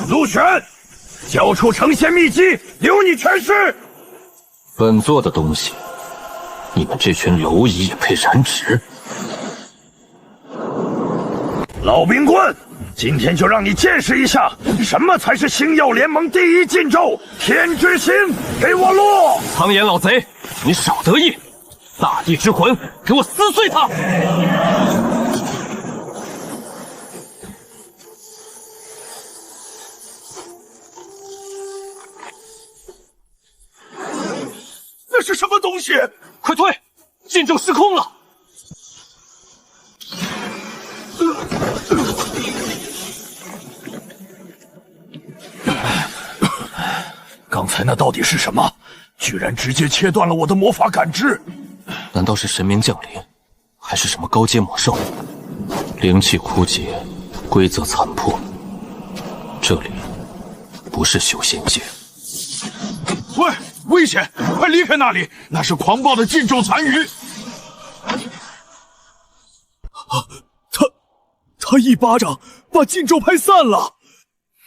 陆玄，交出成仙秘籍，留你全尸。本座的东西，你们这群蝼蚁也配染指？老冰棍，今天就让你见识一下什么才是星耀联盟第一禁咒天之星！给我落！苍眼老贼，你少得意！大地之魂，给我撕碎它！那是什么东西？快退！禁咒失控了！刚才那到底是什么？居然直接切断了我的魔法感知！难道是神明降临，还是什么高阶魔兽？灵气枯竭，规则残破。这里不是修仙界。喂，危险！快离开那里！那是狂暴的禁咒残余。他一巴掌把禁咒拍散了。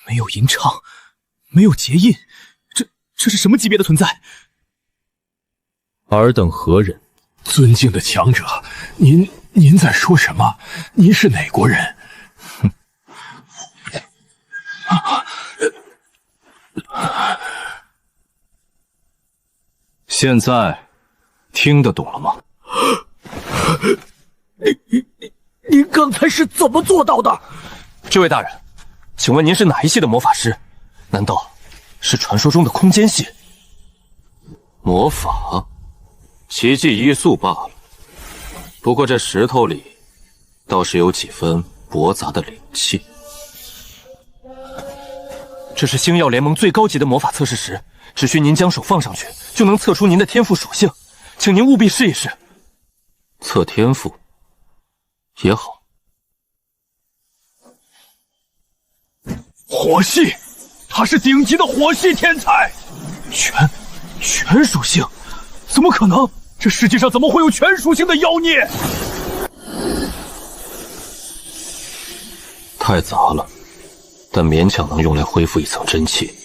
没有吟唱，没有结印，这是什么级别的存在？尔等何人？尊敬的强者，您在说什么？您是哪国人？哼！现在听得懂了吗？您刚才是怎么做到的？这位大人，请问您是哪一系的魔法师？难道是传说中的空间系？魔法，奇迹医术罢了。不过这石头里倒是有几分驳杂的灵气。这是星耀联盟最高级的魔法测试石，只需您将手放上去，就能测出您的天赋属性，请您务必试一试。测天赋也好。火系，他是顶级的火系天才。全属性？怎么可能？这世界上怎么会有全属性的妖孽？太杂了，但勉强能用来恢复一层真气。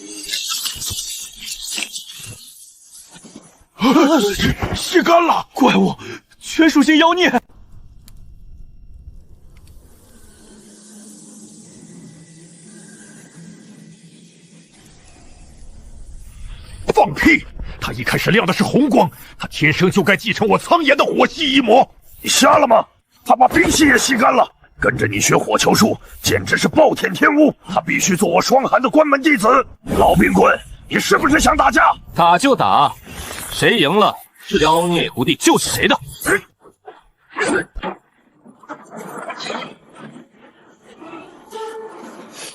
吸干了！怪物，全属性妖孽！放屁！他一开始亮的是红光，他天生就该继承我苍炎的火系一魔。你瞎了吗？他把冰系也吸干了，跟着你学火球术，简直是暴殄天物。他必须做我霜寒的关门弟子。老冰棍，你是不是想打架？打就打，谁赢了，妖孽徒弟就是谁的。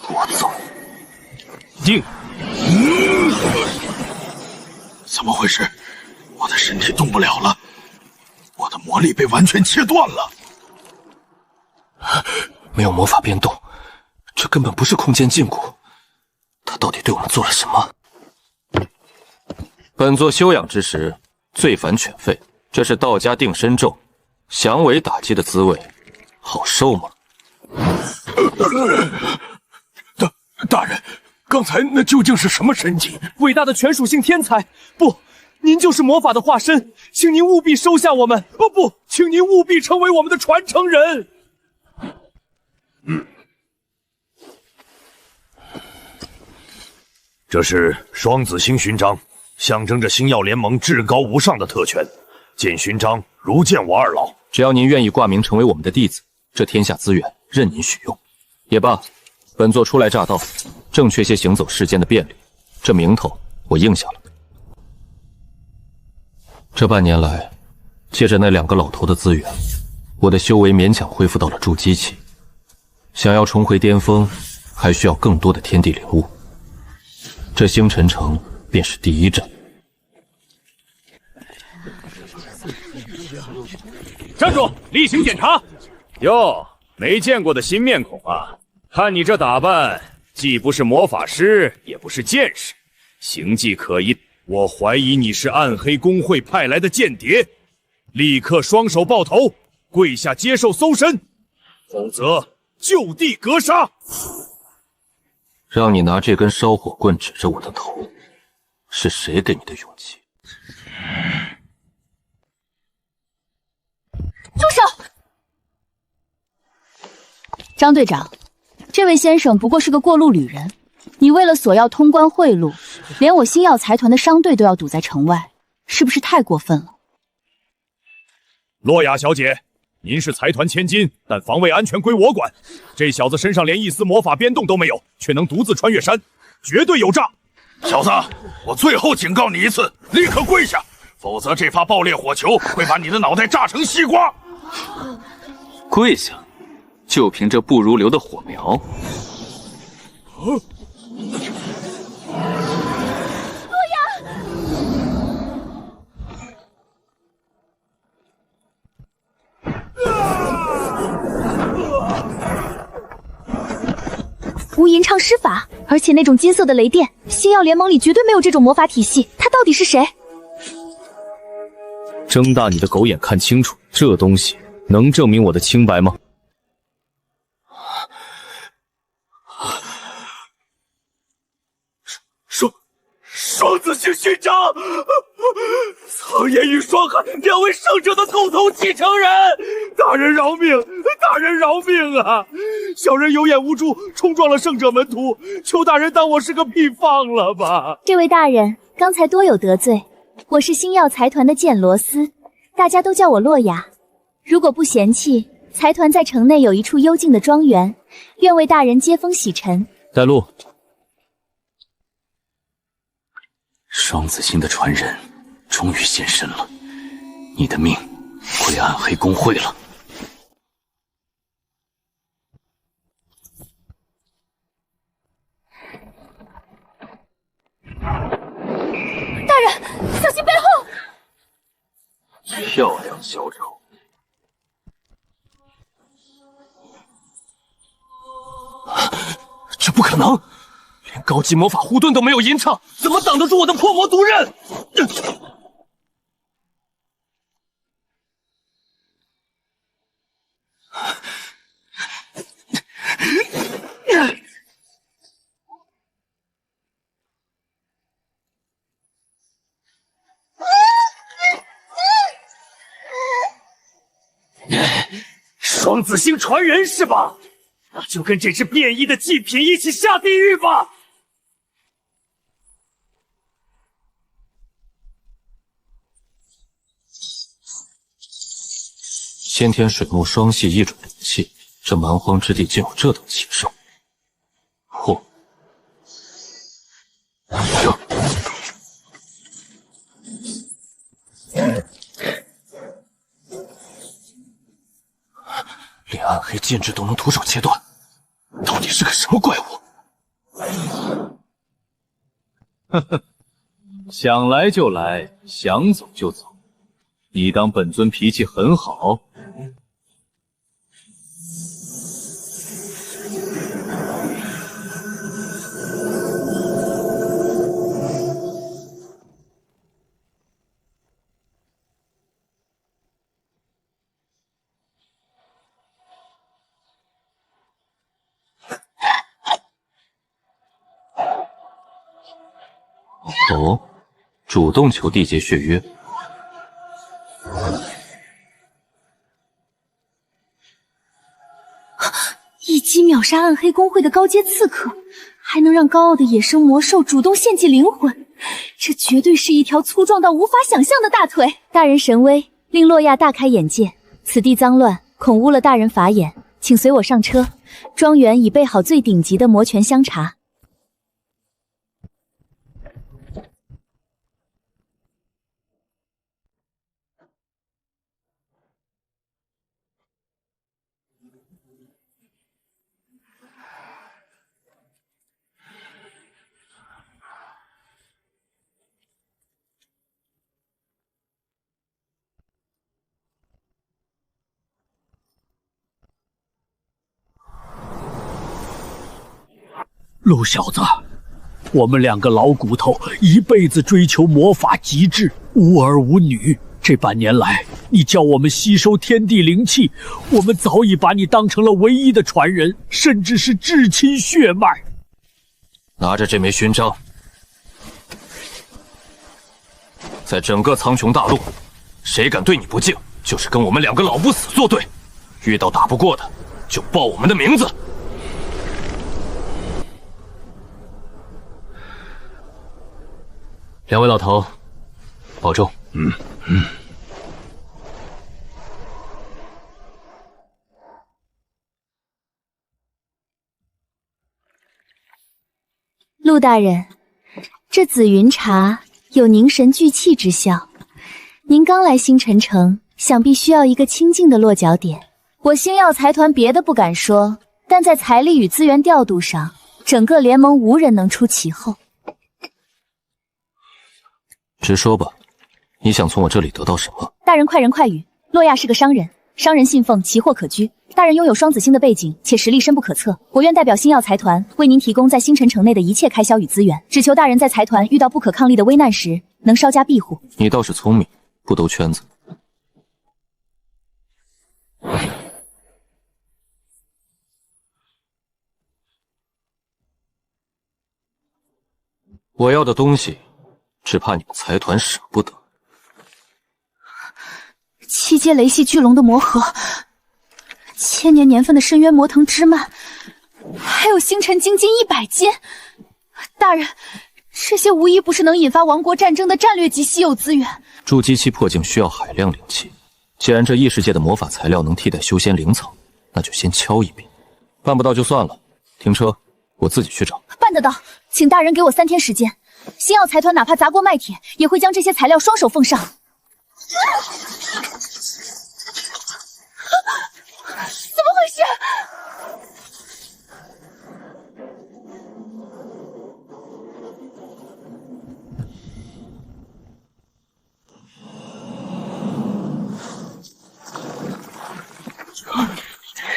我走。定。怎么回事？我的身体动不了了，我的魔力被完全切断了。没有魔法变动，这根本不是空间禁锢。他到底对我们做了什么？本座休养之时，罪反犬吠，这是道家定身咒，降维打击的滋味，好受吗？大人，刚才那究竟是什么神迹？伟大的全属性天才！不，您就是魔法的化身，请您务必收下我们！不，请您务必成为我们的传承人！这是双子星勋章，象征着星耀联盟至高无上的特权。见勋章，如见我二老。只要您愿意挂名成为我们的弟子，这天下资源任您许用。也罢，本座初来乍到，正缺些行走世间的便利，这名头我应下了。这半年来，借着那2个老头的资源，我的修为勉强恢复到了筑基期。想要重回巅峰，还需要更多的天地灵物。这星辰城便是第一站。站住！例行检查。哟，没见过的新面孔啊！看你这打扮，既不是魔法师，也不是剑士，形迹可疑。我怀疑你是暗黑公会派来的间谍，立刻双手抱头，跪下接受搜身，否则就地格杀！让你拿这根烧火棍指着我的头，是谁给你的勇气？住手！张队长，这位先生不过是个过路旅人，你为了索要通关贿赂，连我星耀财团的商队都要堵在城外，是不是太过分了？洛雅小姐，您是财团千金，但防卫安全归我管。这小子身上连一丝魔法变动都没有，却能独自穿越山，绝对有诈！小子，我最后警告你一次，立刻跪下，否则这发爆裂火球会把你的脑袋炸成西瓜！跪下？就凭这不如流的火苗？无垠畅施法，而且那种金色的雷电，星耀联盟里绝对没有这种魔法体系，他到底是谁？睁大你的狗眼看清楚，这东西能证明我的清白吗？双子星勋章，苍炎与霜寒两位圣者的共同继承人，大人饶命！大人饶命啊！小人有眼无珠，冲撞了圣者门徒，求大人当我是个屁放了吧！这位大人，刚才多有得罪，我是星耀财团的剑罗斯，大家都叫我洛雅。如果不嫌弃，财团在城内有一处幽静的庄园，愿为大人接风洗尘。带路。双子星的传人终于现身了，你的命归暗黑公会了。大人，小心背后！漂亮小丑！这不可能！连高级魔法护盾都没有吟唱，怎么挡得住我的破魔毒刃？双子星传人是吧？那就跟这只变异的祭品一起下地狱吧！先天水木双系异种灵气，这蛮荒之地竟有这等禽兽！嚯！连暗黑剑指都能徒手切断，到底是个什么怪物？呵呵，想来就来，想走就走。你当本尊脾气很好？哦，主动求缔结血约。一击秒杀暗黑公会的高阶刺客，还能让高傲的野生魔兽主动献祭灵魂，这绝对是一条粗壮到无法想象的大腿。大人神威，令洛亚大开眼界。此地脏乱，恐污了大人法眼，请随我上车。庄园已备好最顶级的魔泉香茶。陆小子，我们两个老骨头一辈子追求魔法极致，无儿无女。这半年来，你叫我们吸收天地灵气，我们早已把你当成了唯一的传人，甚至是至亲血脉。拿着这枚勋章，在整个苍穹大陆，谁敢对你不敬，就是跟我们2个老不死作对。遇到打不过的，就报我们的名字。2位老头，保重。陆大人，这紫云茶有凝神聚气之效。您刚来星辰城，想必需要一个清静的落脚点。我星耀财团别的不敢说，但在财力与资源调度上，整个联盟无人能出其后。直说吧，你想从我这里得到什么？大人快人快语，洛亚是个商人，商人信奉奇货可居。大人拥有双子星的背景，且实力深不可测。我愿代表星耀财团为您提供在星辰城内的一切开销与资源，只求大人在财团遇到不可抗力的危难时，能稍加庇护。你倒是聪明，不兜圈子。我要的东西，只怕你们财团舍不得。7阶雷系巨龙的魔核，1000年年份的深渊魔藤枝蔓，还有星辰精金100斤。大人，这些无一不是能引发王国战争的战略级稀有资源。筑基期破境需要海量灵气，既然这异世界的魔法材料能替代修仙灵草，那就先敲一笔。办不到就算了，停车，我自己去找。办得到，请大人给我3天时间。星耀财团哪怕砸锅卖铁，也会将这些材料双手奉上。怎么回事？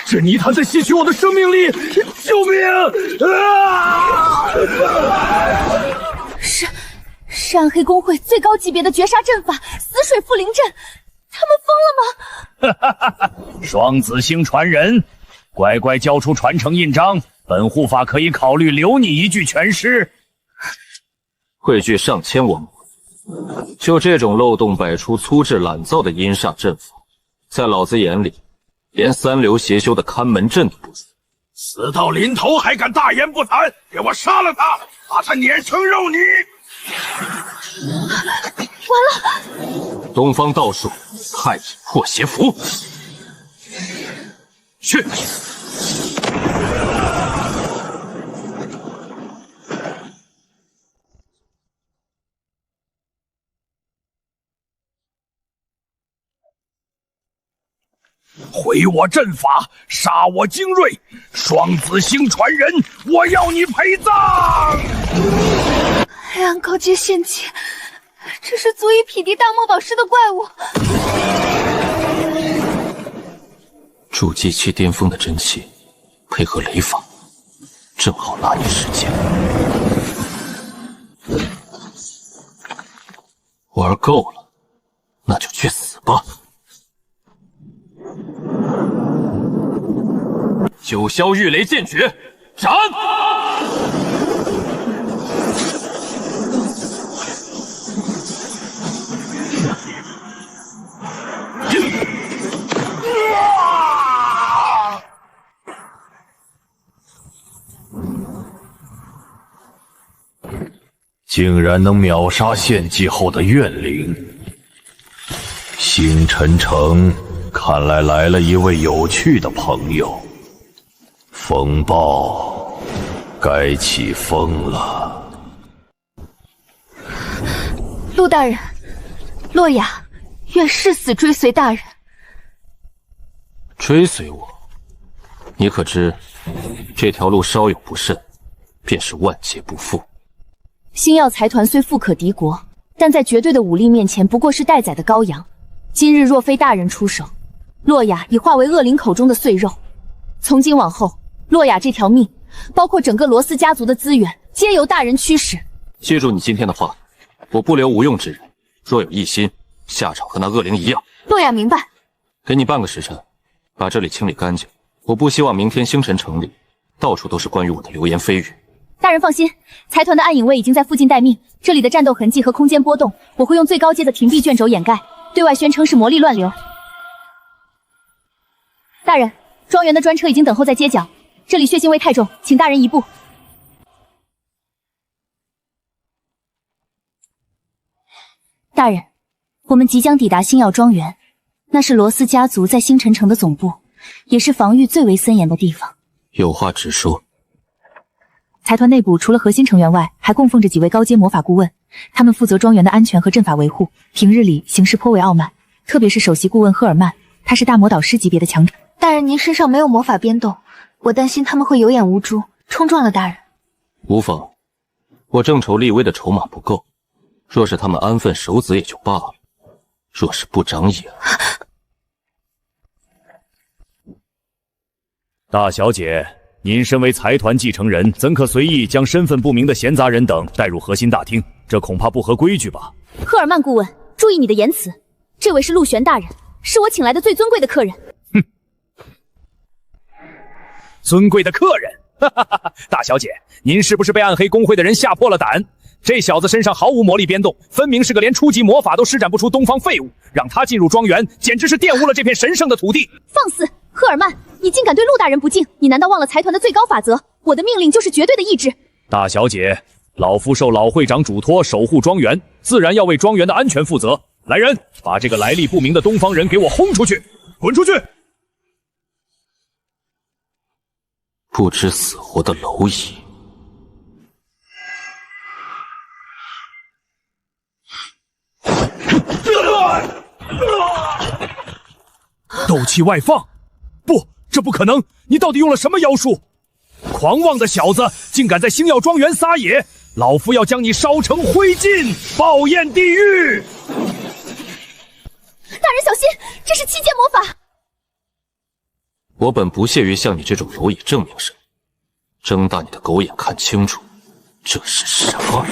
这泥潭在吸取我的生命力！救命！啊！是暗黑公会最高级别的绝杀阵法——死水缚灵阵。他们疯了吗？双子星传人，乖乖交出传承印章，本护法可以考虑留你一具全尸。汇聚上千王国，就这种漏洞百出、粗制滥造的阴煞阵法，在老子眼里，连3流邪修的看门阵都不如。死到临头还敢大言不惭，给我杀了他，把他碾成肉泥！完了！东方道术太乙破邪符，去！毁我阵法，杀我精锐，双子星传人，我要你陪葬！黑暗高阶献祭，这是足以匹敌大漠宝师的怪物。筑基期巅峰的真气，配合雷法，正好拿捏时间。玩够了，那就去死吧！九霄御雷剑诀，斩！竟然能秒杀献祭后的怨灵！星辰城看来来了一位有趣的朋友。风暴该起风了。陆大人，洛雅愿誓死追随大人。追随我？你可知这条路稍有不慎，便是万劫不复。星耀财团虽富可敌国，但在绝对的武力面前不过是待宰的羔羊。今日若非大人出手，洛雅已化为恶灵口中的碎肉。从今往后，洛雅这条命，包括整个罗斯家族的资源，皆由大人驱使。记住你今天的话，我不留无用之人，若有异心，下场和那恶灵一样。洛雅明白。给你半个时辰，把这里清理干净。我不希望明天星辰城里到处都是关于我的流言蜚语。大人放心，财团的暗影卫已经在附近待命，这里的战斗痕迹和空间波动，我会用最高阶的屏蔽卷轴掩盖，对外宣称是魔力乱流。大人，庄园的专车已经等候在街角，这里血腥味太重，请大人移步。大人，我们即将抵达星耀庄园，那是罗斯家族在星辰城的总部，也是防御最为森严的地方。有话直说。财团内部除了核心成员外，还供奉着几位高阶魔法顾问，他们负责庄园的安全和阵法维护，平日里行事颇为傲慢，特别是首席顾问赫尔曼，他是大魔导师级别的强者。大人，您身上没有魔法变动，我担心他们会有眼无珠，冲撞了大人。无妨，我正筹立威的筹码不够，若是他们安分守子也就罢了，若是不长眼……大小姐，您身为财团继承人，怎可随意将身份不明的闲杂人等带入核心大厅？这恐怕不合规矩吧？赫尔曼顾问，注意你的言辞，这位是陆玄大人，是我请来的最尊贵的客人。尊贵的客人，哈哈哈哈！大小姐，您是不是被暗黑公会的人吓破了胆？这小子身上毫无魔力变动，分明是个连初级魔法都施展不出东方废物，让他进入庄园，简直是玷污了这片神圣的土地。放肆！赫尔曼，你竟敢对陆大人不敬，你难道忘了财团的最高法则？我的命令就是绝对的意志。大小姐，老夫受老会长嘱托守护庄园，自然要为庄园的安全负责。来人，把这个来历不明的东方人给我轰出去！滚出去！不知死活的蝼蚁！斗气外放！不，这不可能！你到底用了什么妖术？狂妄的小子，竟敢在星耀庄园撒野！老夫要将你烧成灰烬，爆焰地狱！大人小心，这是七阶魔法！我本不屑于向你这种蝼蚁证明什么，睁大你的狗眼看清楚，这是什么？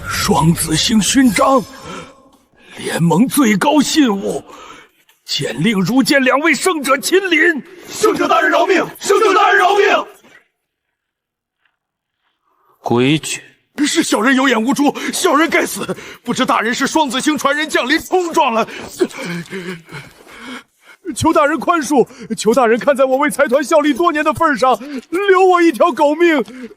双子星勋章，联盟最高信物，简令如见两位圣者亲临。圣者大人饶命！圣者大人饶命！规矩是小人有眼无珠，小人该死。不知大人是双子星传人降临，冲撞了。求大人宽恕，求大人看在我为财团效力多年的份上，留我一条狗命。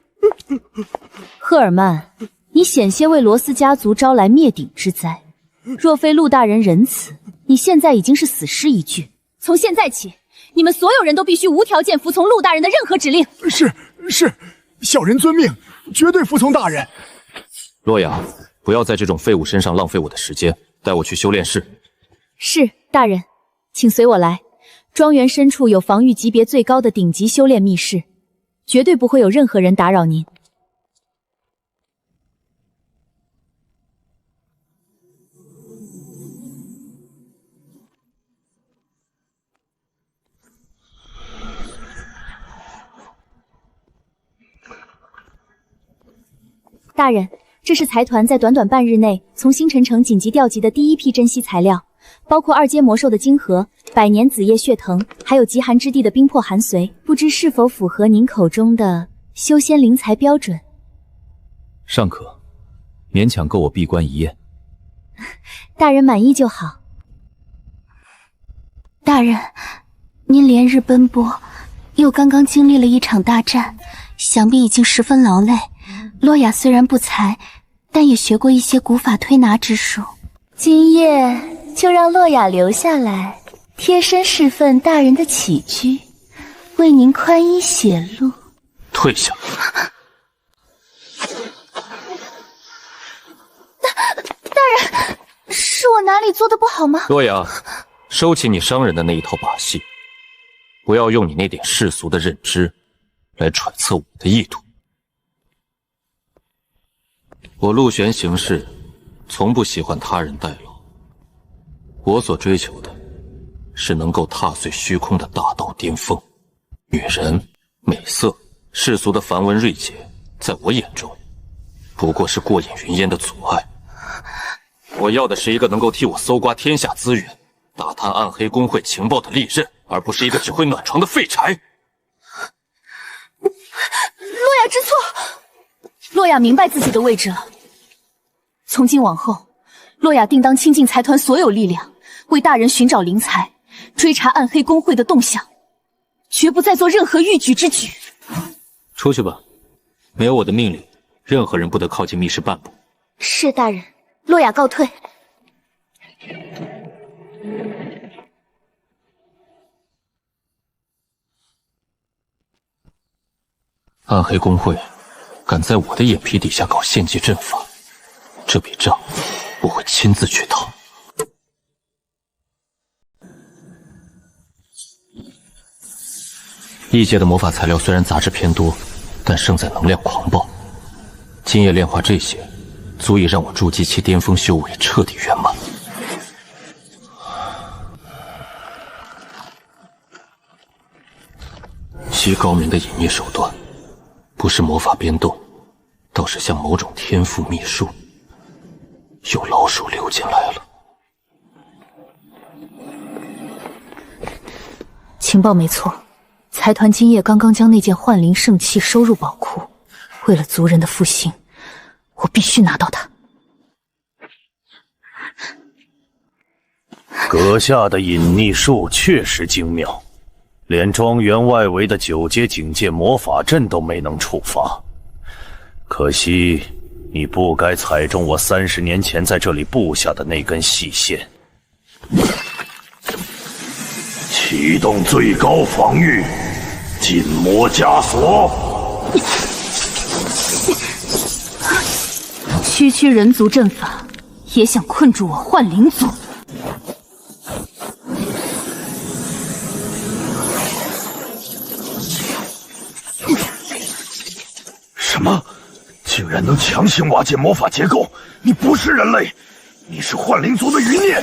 赫尔曼，你险些为罗斯家族招来灭顶之灾，若非陆大人仁慈，你现在已经是死尸一具。从现在起，你们所有人都必须无条件服从陆大人的任何指令。是，小人遵命，绝对服从大人。洛雅，不要在这种废物身上浪费我的时间，带我去修炼室。是，大人，请随我来。庄园深处有防御级别最高的顶级修炼密室，绝对不会有任何人打扰您。大人，这是财团在短短半日内从星辰城紧急调集的第一批珍稀材料，包括2阶魔兽的晶核、百年紫叶血藤，还有极寒之地的冰魄寒髓，不知是否符合您口中的修仙灵材标准？尚可，勉强够我闭关一夜。大人满意就好。大人，您连日奔波，又刚刚经历了一场大战，想必已经十分劳累。洛雅虽然不才，但也学过一些古法推拿之术。今夜就让洛雅留下来，贴身侍奉大人的起居，为您宽衣写路。退下！大人，是我哪里做的不好吗？洛雅，收起你伤人的那一套把戏，不要用你那点世俗的认知来揣测我的意图。我陆玄行事，从不喜欢他人代劳。我所追求的，是能够踏碎虚空的大道巅峰。女人、美色、世俗的繁文锐节，在我眼中，不过是过眼云烟的阻碍。我要的是一个能够替我搜刮天下资源、打探暗黑公会情报的利刃，而不是一个只会暖床的废柴。洛亚知错，洛亚明白自己的位置了。从今往后，洛亚定当倾尽财团所有力量，为大人寻找灵材，追查暗黑公会的动向，绝不再做任何逾矩之举。出去吧，没有我的命令，任何人不得靠近密室半步。是大人。洛亚告退。暗黑公会敢在我的眼皮底下搞献祭阵法，这笔账我会亲自去讨。异界的魔法材料虽然杂质偏多，但胜在能量狂暴。今夜炼化这些，足以让我筑基期巅峰修为彻底圆满。极高明的隐秘手段，不是魔法变动，倒是像某种天赋秘术。有老鼠溜进来了。情报没错，财团今夜刚刚将那件幻灵圣器收入宝库。为了族人的复兴，我必须拿到它。阁下的隐匿术确实精妙，连庄园外围的9阶警戒魔法阵都没能触发。可惜你不该踩中我30年前在这里布下的那根细线。启动最高防御，禁魔枷锁。区区人族阵法，也想困住我幻灵族？什么？竟然能强行瓦解魔法结构？你不是人类，你是幻灵族的余孽！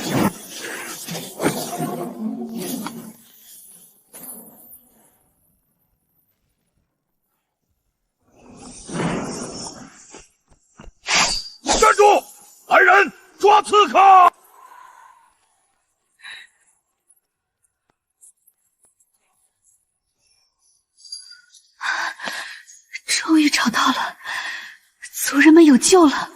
站住！来人，抓刺客！终于找到了，族人们有救了。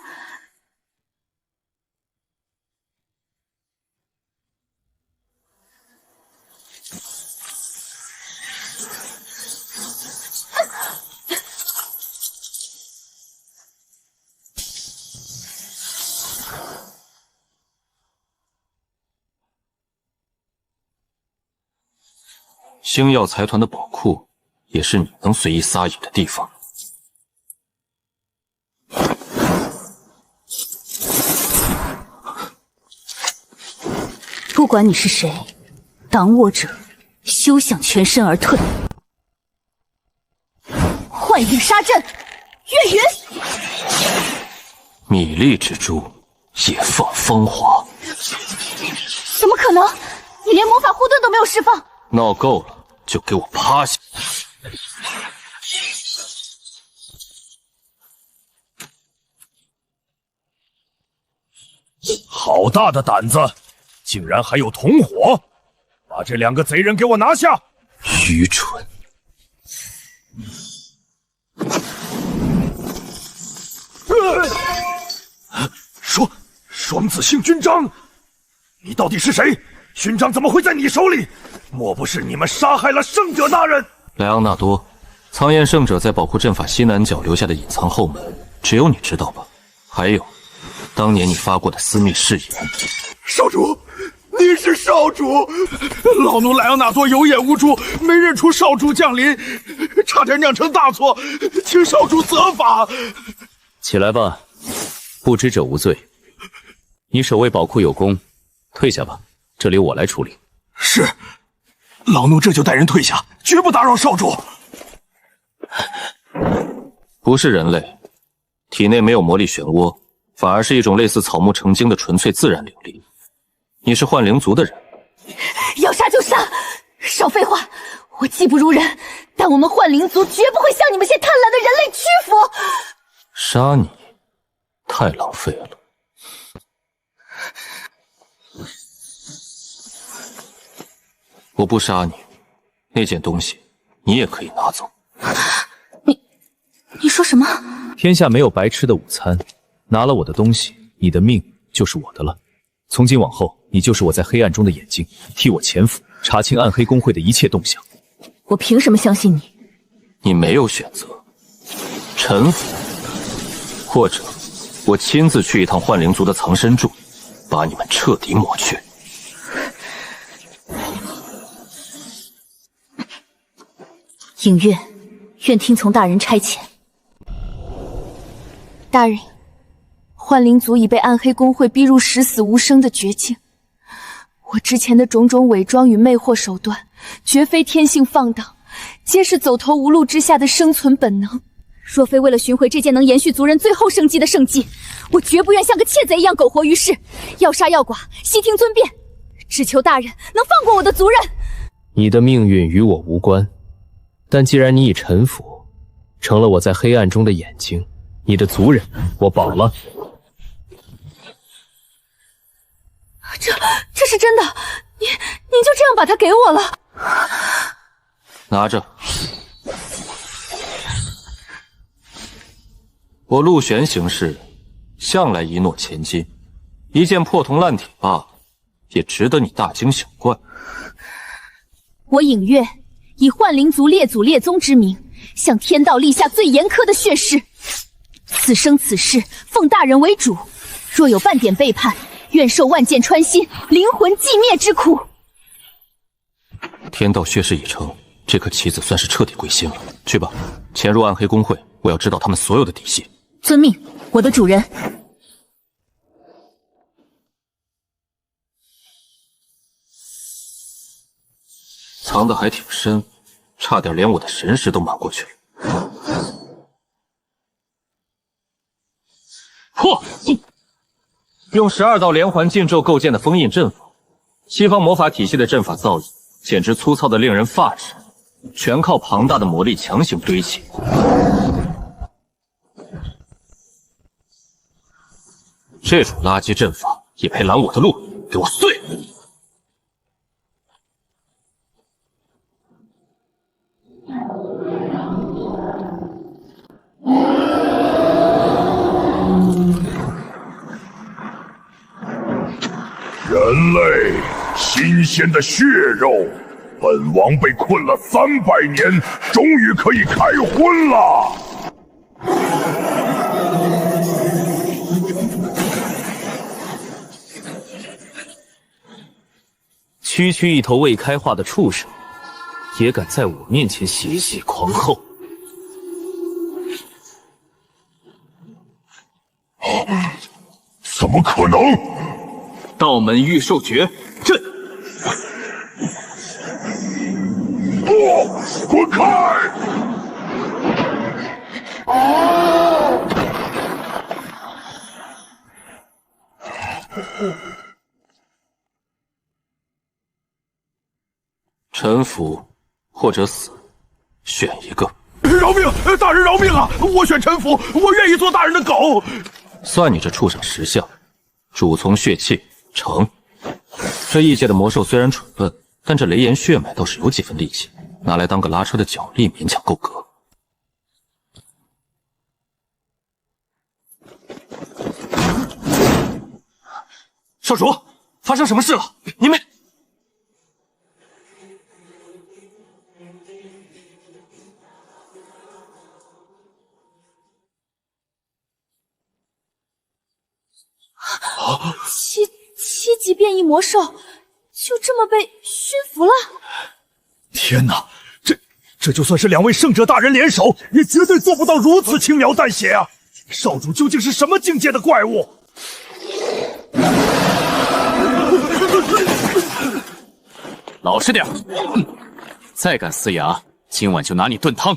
星耀财团的宝库，也是你能随意撒野的地方。不管你是谁，挡我者，休想全身而退。幻影杀阵，月云。米粒之珠，也放芳华。怎么可能？你连魔法护盾都没有释放。闹够了，就给我趴下！好大的胆子，竟然还有同伙！把这2个贼人给我拿下！愚蠢！双子星勋章，你到底是谁？勋章怎么会在你手里？莫不是你们杀害了圣者大人？莱昂纳多，苍焰圣者在宝库阵法西南角留下的隐藏后门，只有你知道吧？还有，当年你发过的私密誓言。少主，你是少主！老奴莱昂纳多有眼无珠，没认出少主降临，差点酿成大错，请少主责罚。起来吧，不知者无罪。你守卫宝库有功，退下吧，这里我来处理。是，老奴这就带人退下，绝不打扰少主。不是人类，体内没有魔力漩涡，反而是一种类似草木成精的纯粹自然灵力。你是幻灵族的人，要杀就杀，少废话！我技不如人，但我们幻灵族绝不会向你们些贪婪的人类屈服。杀你太浪费了。我不杀你，那件东西你也可以拿走。你说什么？天下没有白吃的午餐，拿了我的东西，你的命就是我的了。从今往后，你就是我在黑暗中的眼睛，替我潜伏，查清暗黑公会的一切动向。我凭什么相信你？你没有选择，臣服，或者我亲自去一趟幻灵族的藏身处，把你们彻底抹去。影月，愿听从大人差遣。大人，幻灵族已被暗黑公会逼入十死无生的绝境。我之前的种种伪装与魅惑手段，绝非天性放荡，皆是走投无路之下的生存本能。若非为了寻回这件能延续族人最后生机的圣迹，我绝不愿像个窃贼一样苟活于世。要杀要剐，悉听尊便，只求大人能放过我的族人。你的命运与我无关，但既然你已臣服，成了我在黑暗中的眼睛，你的族人我保了。这是真的，您就这样把它给我了？拿着。我陆玄行事，向来一诺千金，一件破铜烂铁罢了，也值得你大惊小怪。我影月以幻灵族列祖列宗之名，向天道立下最严苛的血誓。此生此世，奉大人为主，若有半点背叛，愿受万箭穿心，灵魂寂灭之苦。天道血誓已成，这颗棋子算是彻底归心了。去吧，潜入暗黑公会，我要知道他们所有的底细。遵命，我的主人。藏得还挺深，差点连我的神识都瞒过去了。破！用12道连环禁咒构建的封印阵法，西方魔法体系的阵法造诣简直粗糙的令人发指，全靠庞大的魔力强行堆砌。这种垃圾阵法也配拦我的路？给我碎！人类，新鲜的血肉，本王被困了300年，终于可以开荤了。区区一头未开化的畜生，也敢在我面前血血狂吼！怎么可能？道门御兽诀阵！不，滚开！臣服或者死，选一个。饶命！大人饶命啊！我选臣服，我愿意做大人的狗。算你这畜生识相，主从血气成。这异界的魔兽虽然蠢笨，但这雷炎血脉倒是有几分力气，拿来当个拉车的脚力勉强够格。少主，发生什么事了？你们……七级变异魔兽就这么被驯服了？天哪，这就算是2位圣者大人联手，也绝对做不到如此轻描淡写啊！少主究竟是什么境界的怪物？老实点，再敢撕牙，今晚就拿你炖汤。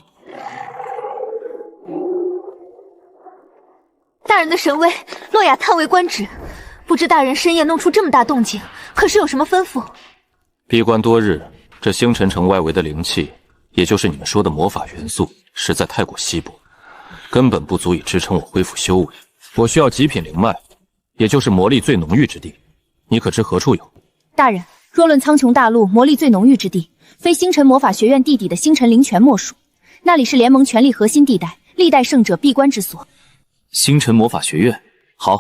大人的神威，洛雅叹为观止。不知大人深夜弄出这么大动静，可是有什么吩咐？闭关多日，这星辰城外围的灵气，也就是你们说的魔法元素，实在太过稀薄，根本不足以支撑我恢复修为。我需要极品灵脉，也就是魔力最浓郁之地。你可知何处有？大人，若论苍穹大陆魔力最浓郁之地，非星辰魔法学院地底的星辰灵泉莫属。那里是联盟权力核心地带，历代圣者闭关之所。星辰魔法学院，好，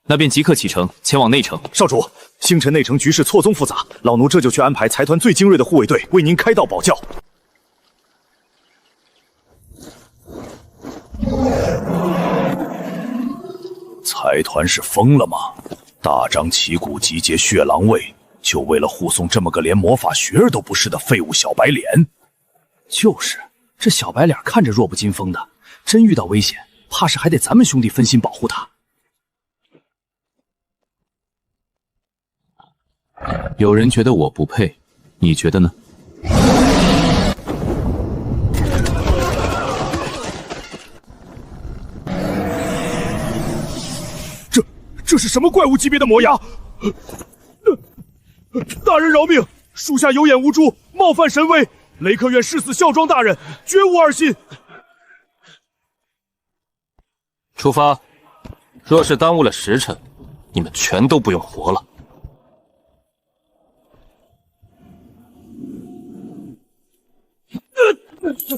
那便即刻启程，前往内城。少主，星辰内城局势错综复杂，老奴这就去安排财团最精锐的护卫队为您开道保教。财团是疯了吗？大张旗鼓集结血狼卫，就为了护送这么个连魔法学儿都不是的废物小白脸？就是，这小白脸看着弱不禁风的，真遇到危险，怕是还得咱们兄弟分心保护他。有人觉得我不配，你觉得呢？这是什么怪物级别的魔牙？大人饶命！属下有眼无珠，冒犯神威，雷克院誓死效忠大人，绝无二心。出发！若是耽误了时辰，你们全都不用活了。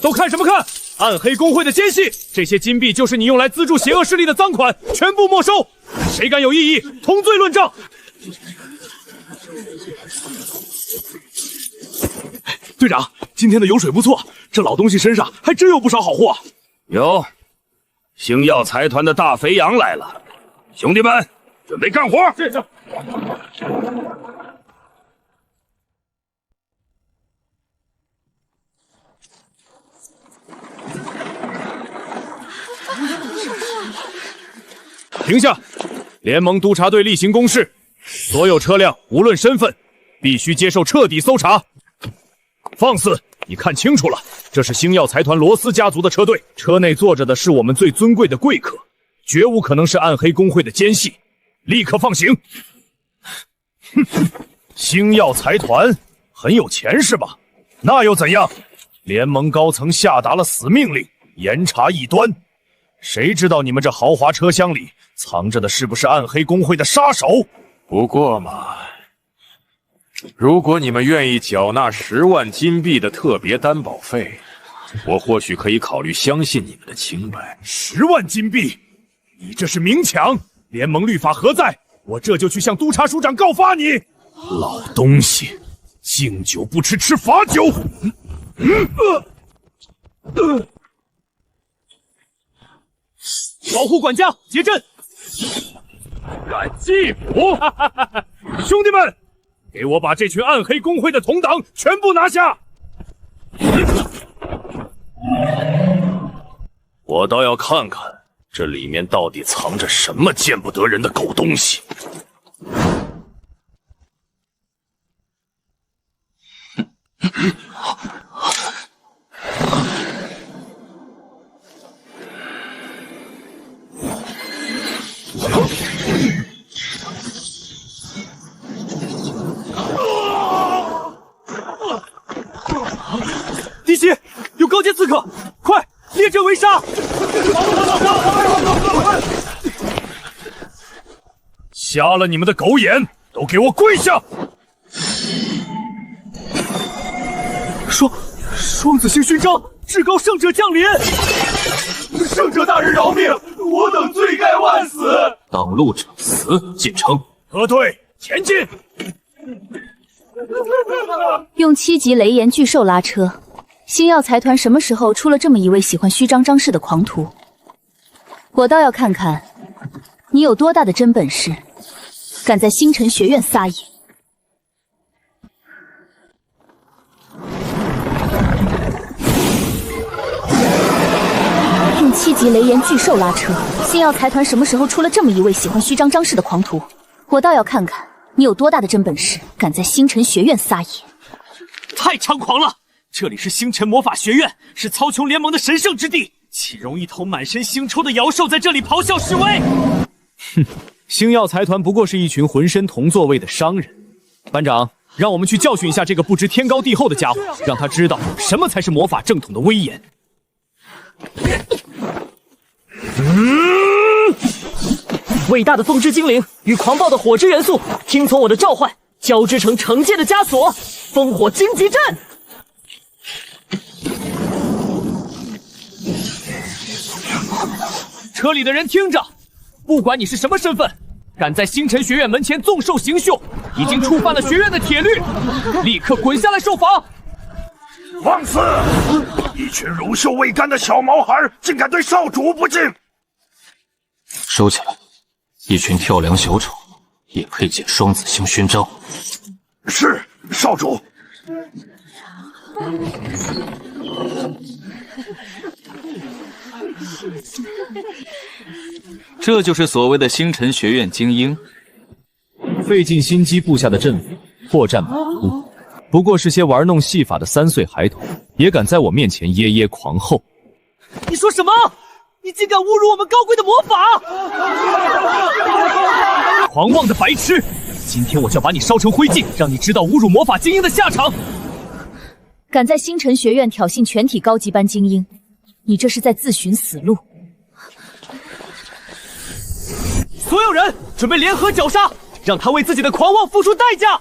都看什么看？暗黑公会的奸细，这些金币就是你用来资助邪恶势力的赃款，全部没收！谁敢有异议，同罪论账！队长，今天的油水不错，这老东西身上还真有不少好货。有，星耀财团的大肥羊来了，兄弟们，准备干活！是。停下！联盟督察队例行公事，所有车辆无论身份，必须接受彻底搜查。放肆！你看清楚了，这是星耀财团罗斯家族的车队，车内坐着的是我们最尊贵的贵客，绝无可能是暗黑公会的奸细。立刻放行！星耀财团很有钱是吧？那又怎样？联盟高层下达了死命令，严查异端。谁知道你们这豪华车厢里藏着的是不是暗黑公会的杀手？不过嘛，如果你们愿意缴纳10万金币的特别担保费，我或许可以考虑相信你们的清白。10万金币？你这是明抢！联盟律法何在？我这就去向督察署长告发你！老东西，敬酒不吃吃罚酒！保护管家，结阵！敢继母！兄弟们，给我把这群暗黑公会的同党全部拿下！我倒要看看这里面到底藏着什么见不得人的狗东西。敌袭，有高阶刺客，快列阵围杀！瞎了你们的狗眼，都给我跪下！双子星勋章，至高圣者降临！圣者大人饶命，我等罪该万死！挡路者死！进城！撤退，前进！用7级雷炎巨兽拉车，星耀财团什么时候出了这么一位喜欢虚张声势的狂徒？我倒要看看你有多大的真本事，敢在星辰学院撒野！用7级雷炎巨兽拉车，星耀财团什么时候出了这么一位喜欢虚张声势的狂徒？我倒要看看你有多大的真本事，敢在星辰学院撒野！太猖狂了！这里是星辰魔法学院，是苍穹联盟的神圣之地，岂容一头满身腥臭的妖兽在这里咆哮示威？哼，星耀财团不过是一群浑身铜座位的商人。班长，让我们去教训一下这个不知天高地厚的家伙，让他知道什么才是魔法正统的威严。伟大的风之精灵与狂暴的火之元素，听从我的召唤，交织成惩戒的枷锁，烽火荆棘阵！车里的人听着，不管你是什么身份，敢在星辰学院门前纵兽行凶，已经触犯了学院的铁律，立刻滚下来受罚！放肆！一群乳臭未干的小毛孩，竟敢对少主不敬！收起来，一群跳梁小丑，也配捡双子星勋章？是，少主。这就是所谓的星辰学院精英。费尽心机布下的阵法，破绽满目，不过是些玩弄戏法的3岁孩童，也敢在我面前耶耶狂吼。你说什么？你竟敢侮辱我们高贵的魔法！狂妄的白痴！今天我就要把你烧成灰烬，让你知道侮辱魔法精英的下场！敢在星辰学院挑衅全体高级班精英，你这是在自寻死路！所有人准备联合绞杀，让他为自己的狂妄付出代价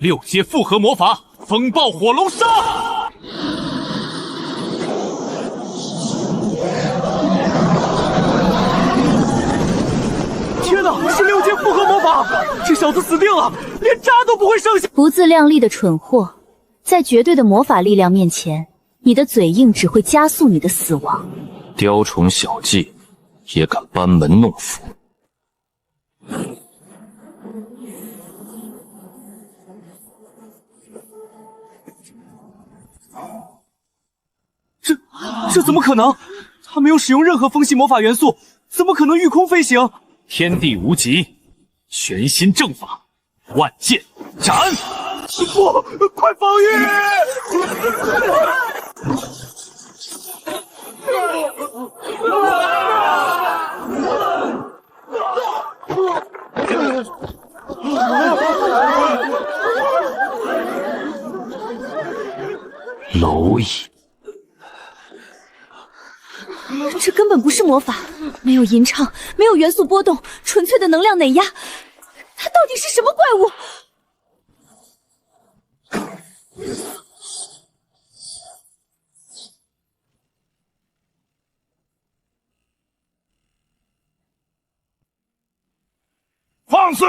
！6阶复合魔法，风暴火龙杀！天哪，是6阶复合魔法！这小子死定了，连渣都不会剩下！不自量力的蠢货，在绝对的魔法力量面前，你的嘴硬只会加速你的死亡。雕虫小技，也敢班门弄斧？这怎么可能？他没有使用任何风系魔法元素，怎么可能御空飞行？天地无极，全新正法，万剑斩！不，快防御！蝼蚁。这根本不是魔法，没有吟唱，没有元素波动，纯粹的能量碾压。它到底是什么怪物？放肆！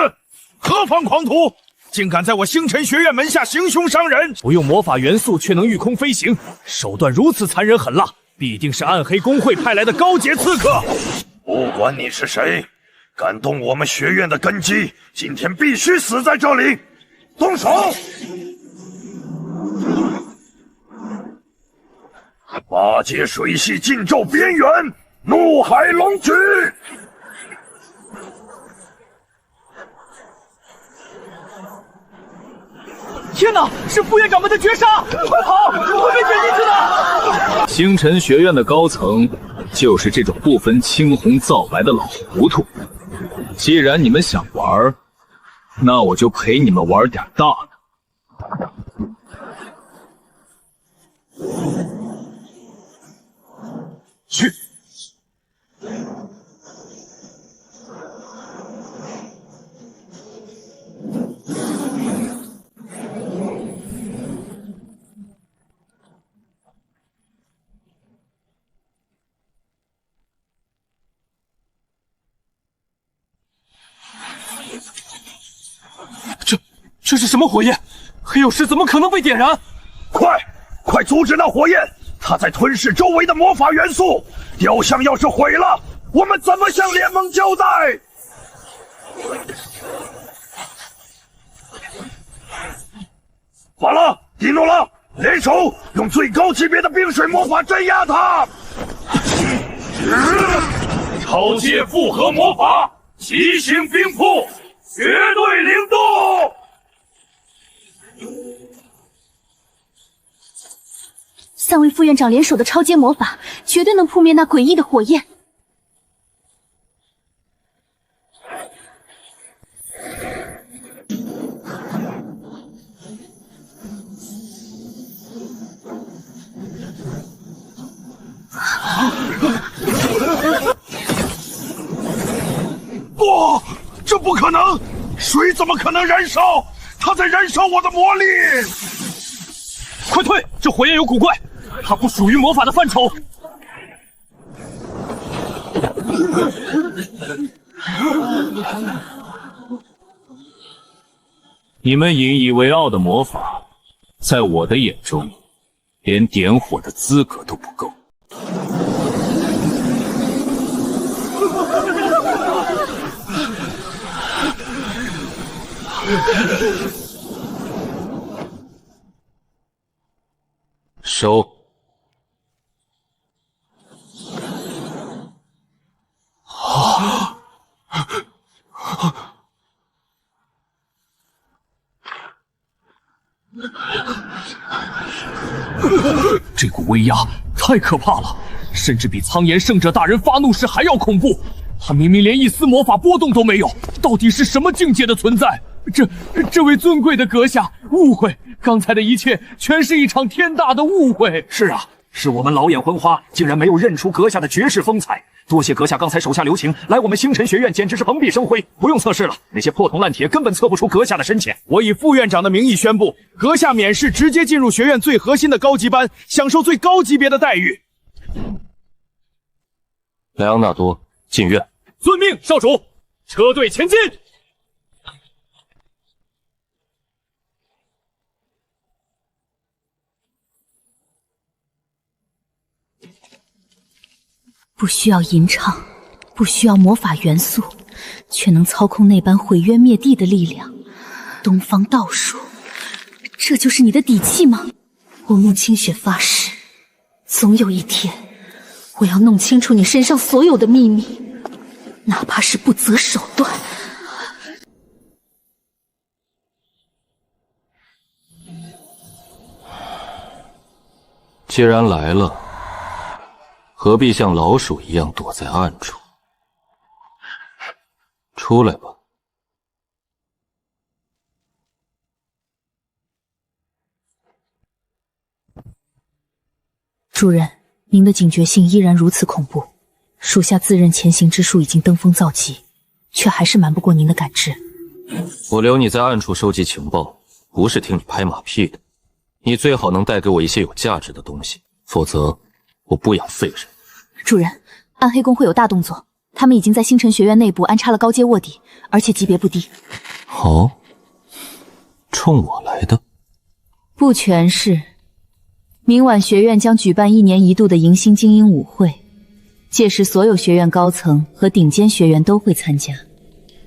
何方狂徒，竟敢在我星辰学院门下行凶伤人！不用魔法元素却能御空飞行，手段如此残忍狠辣，必定是暗黑公会派来的高阶刺客。不管你是谁，敢动我们学院的根基，今天必须死在这里！动手！八阶水系禁咒边缘，怒海龙举！天哪，是副院长们的绝杀！快跑，会被卷进去的！星辰学院的高层就是这种不分青红皂白的老糊涂。既然你们想玩，那我就陪你们玩点大的。去！这是什么火焰？黑曜石怎么可能被点燃？快阻止那火焰！它在吞噬周围的魔法元素。雕像要是毁了，我们怎么向联盟交代？法拉、迪诺拉联手，用最高级别的冰水魔法镇压它！超阶复合魔法，奇形冰瀑，绝对零度！3位副院长联手的超阶魔法，绝对能扑灭那诡异的火焰。不，这不可能！水怎么可能燃烧？它在燃烧我的魔力！快退！这火焰有古怪，它不属于魔法的范畴。你们引以为傲的魔法，在我的眼中，连点火的资格都不够。收。这股威压太可怕了，甚至比苍岩圣者大人发怒时还要恐怖。他明明连一丝魔法波动都没有，到底是什么境界的存在？这位尊贵的阁下，误会，刚才的一切全是一场天大的误会。是啊，是我们老眼昏花，竟然没有认出阁下的绝世风采。多谢阁下刚才手下留情，来我们星辰学院简直是蓬荜生辉。不用测试了，那些破铜烂铁根本测不出阁下的深浅。我以副院长的名义宣布，阁下免试直接进入学院最核心的高级班，享受最高级别的待遇。莱昂纳多，进院。遵命，少主。车队前进。不需要吟唱，不需要魔法元素，却能操控那般毁渊灭地的力量。东方道术，这就是你的底气吗？我慕清雪发誓，总有一天，我要弄清楚你身上所有的秘密，哪怕是不择手段。既然来了，何必像老鼠一样躲在暗处？出来吧。主人，您的警觉性依然如此恐怖，属下自认前行之术已经登峰造极，却还是瞒不过您的感知。我留你在暗处收集情报，不是听你拍马屁的。你最好能带给我一些有价值的东西，否则我不养废人。主人，暗黑公会有大动作，他们已经在星辰学院内部安插了高阶卧底，而且级别不低。哦，冲我来的？不全是。明晚学院将举办1年1度的迎新精英舞会，届时所有学院高层和顶尖学员都会参加。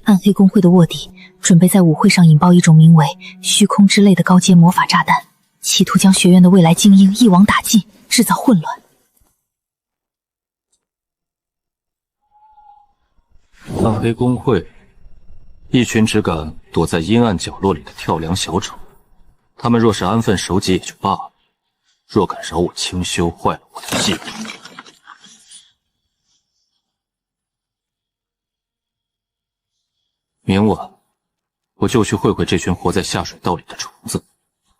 暗黑公会的卧底准备在舞会上引爆一种名为“虚空之泪”的高阶魔法炸弹，企图将学院的未来精英一网打尽，制造混乱。暗黑公会，一群只敢躲在阴暗角落里的跳梁小丑，他们若是安分守己也就罢了，若敢扰我清修，坏了我的计划。明晚，我就去会会这群活在下水道里的虫子，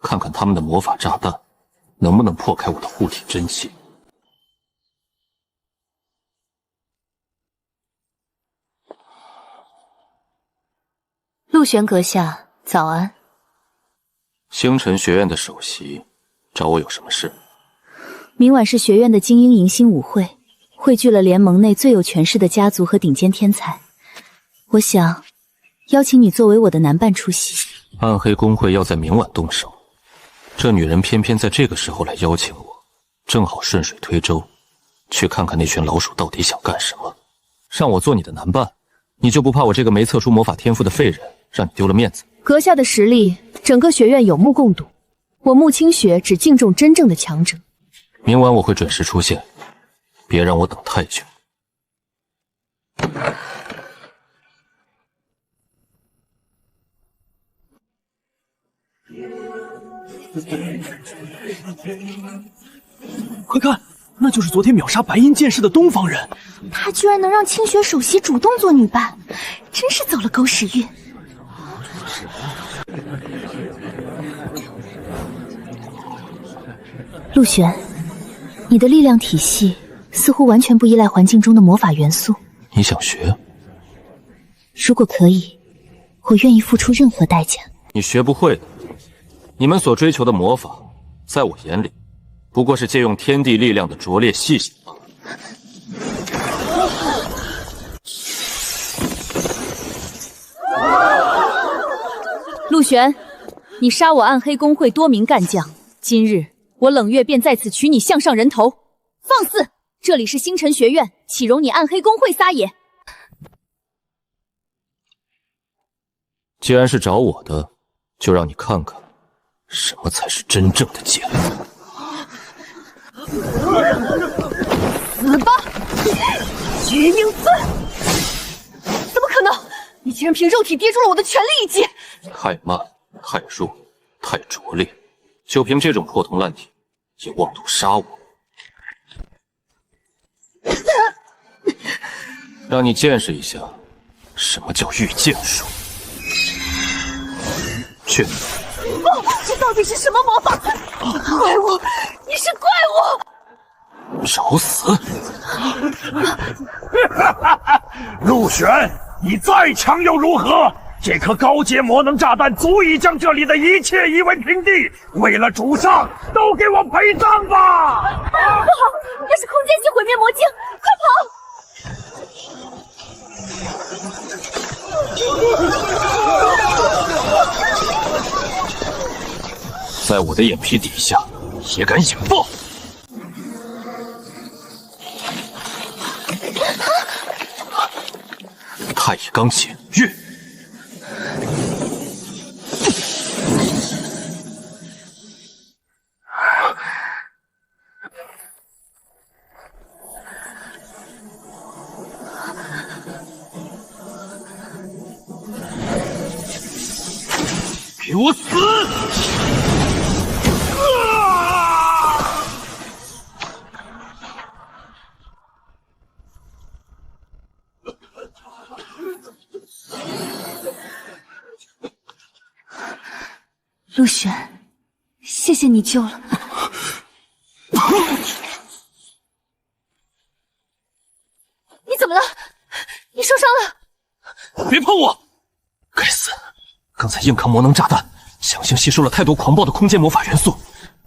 看看他们的魔法炸弹能不能破开我的护体真气。陆玄阁下，早安。星辰学院的首席找我有什么事？明晚是学院的精英迎新舞会，汇聚了联盟内最有权势的家族和顶尖天才。我想邀请你作为我的男伴出席。暗黑公会要在明晚动手，这女人偏偏在这个时候来邀请我，正好顺水推舟，去看看那群老鼠到底想干什么。让我做你的男伴，你就不怕我这个没测出魔法天赋的废人让你丢了面子？阁下的实力，整个学院有目共睹。我慕清雪只敬重真正的强者。明晚我会准时出现，别让我等太久。快看，那就是昨天秒杀白银剑士的东方人。他居然能让清雪首席主动做女伴，真是走了狗屎运。陆璇，你的力量体系似乎完全不依赖环境中的魔法元素。你想学？如果可以，我愿意付出任何代价。你学不会的。你们所追求的魔法，在我眼里，不过是借用天地力量的拙劣细小罢了。陆璇，你杀我暗黑公会多名干将，今日我冷月便在此取你项上人头。放肆！这里是星辰学院，岂容你暗黑公会撒野？既然是找我的，就让你看看，什么才是真正的剑。死吧，绝影尊！怎么可能？你竟然凭肉体跌住了我的全力一击！太慢，太弱，太拙劣，就凭这种破铜烂铁，也妄图杀我？让你见识一下，什么叫御剑术。去！这到底是什么魔法？怪物！你是怪物！找死！陆璇，你再强又如何？这颗高阶魔能炸弹足以将这里的一切夷为平地。为了主上，都给我陪葬吧！不好，那是空间系毁灭魔晶，快跑！在我的眼皮底下也敢引爆！太乙钢剑跃！给我死！陆璇，谢谢你救了。你怎么了？你受伤了？别碰我！该死！刚才硬扛魔能炸弹，强行吸收了太多狂暴的空间魔法元素，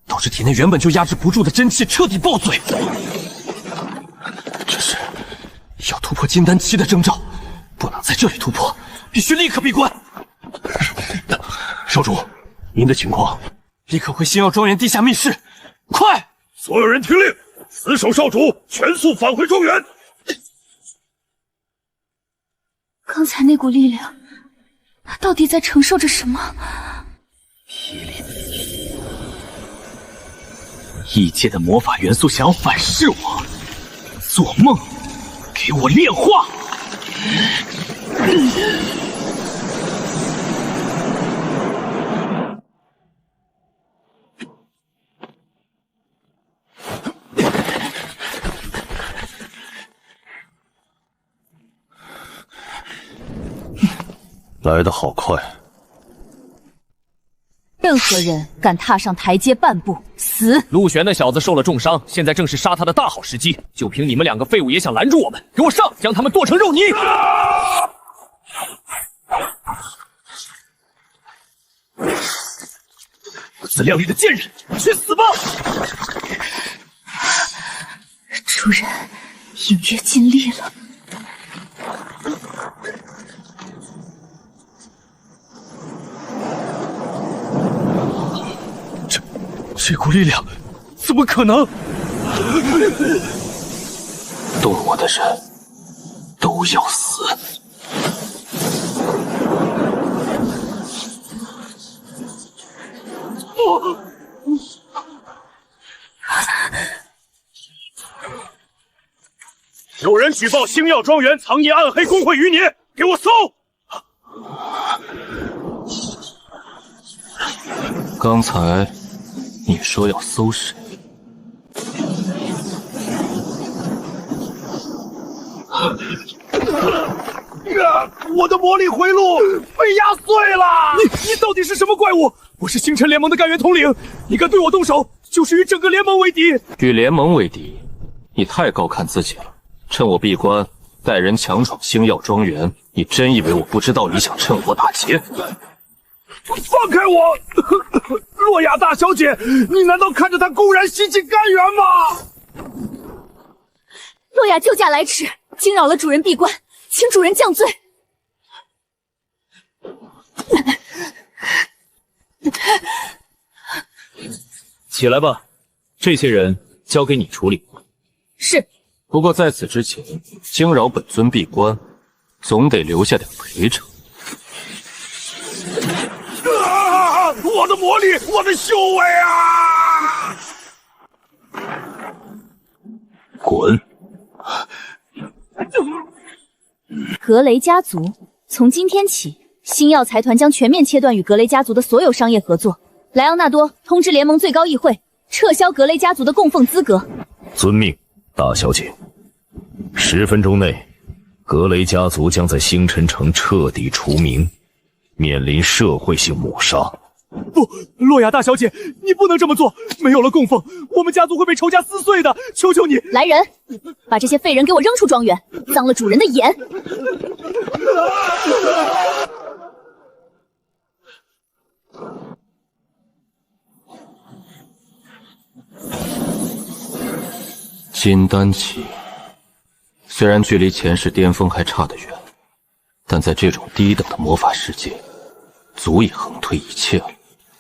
导致体内原本就压制不住的真气彻底爆嘴。这是要突破金丹期的征兆，不能在这里突破，必须立刻闭关。少主，您的情况，立刻回星耀庄园地下密室，快！所有人听令，死守少主，全速返回庄园。刚才那股力量，他到底在承受着什么？异界的魔法元素想要反噬我，做梦！给我炼化！来得好快！任何人敢踏上台阶半步，死！陆璇那小子受了重伤，现在正是杀他的大好时机。就凭你们两个废物也想拦住我们？给我上，将他们剁成肉泥！不自量力的贱人，去死吧！主人，影月尽力了。这股力量，怎么可能？动我的人都要死！有人举报星耀庄园藏匿暗黑公会余年，给我搜！刚才你说要搜谁？我的魔力回路被压碎了！你到底是什么怪物？我是星辰联盟的干员统领，你敢对我动手，就是与整个联盟为敌。与联盟为敌，你太高看自己了。趁我闭关，带人强闯星耀庄园，你真以为我不知道你想趁火打劫？放开我！洛亚大小姐，你难道看着他公然袭击干员吗？洛亚救驾来迟，惊扰了主人闭关，请主人降罪。起来吧，这些人交给你处理。是。不过在此之前，惊扰本尊闭关，总得留下点赔偿。我的魔力，我的修为啊！滚！格雷家族从今天起，星耀财团将全面切断与格雷家族的所有商业合作。莱昂纳多通知联盟最高议会，撤销格雷家族的供奉资格。遵命，大小姐。10分钟内，格雷家族将在星辰城彻底除名，面临社会性抹杀。不，洛亚大小姐，你不能这么做！没有了供奉，我们家族会被仇家撕碎的！求求你！来人，把这些废人给我扔出庄园，脏了主人的眼！金丹期，虽然距离前世巅峰还差得远，但在这种低等的魔法世界，足以横推一切了。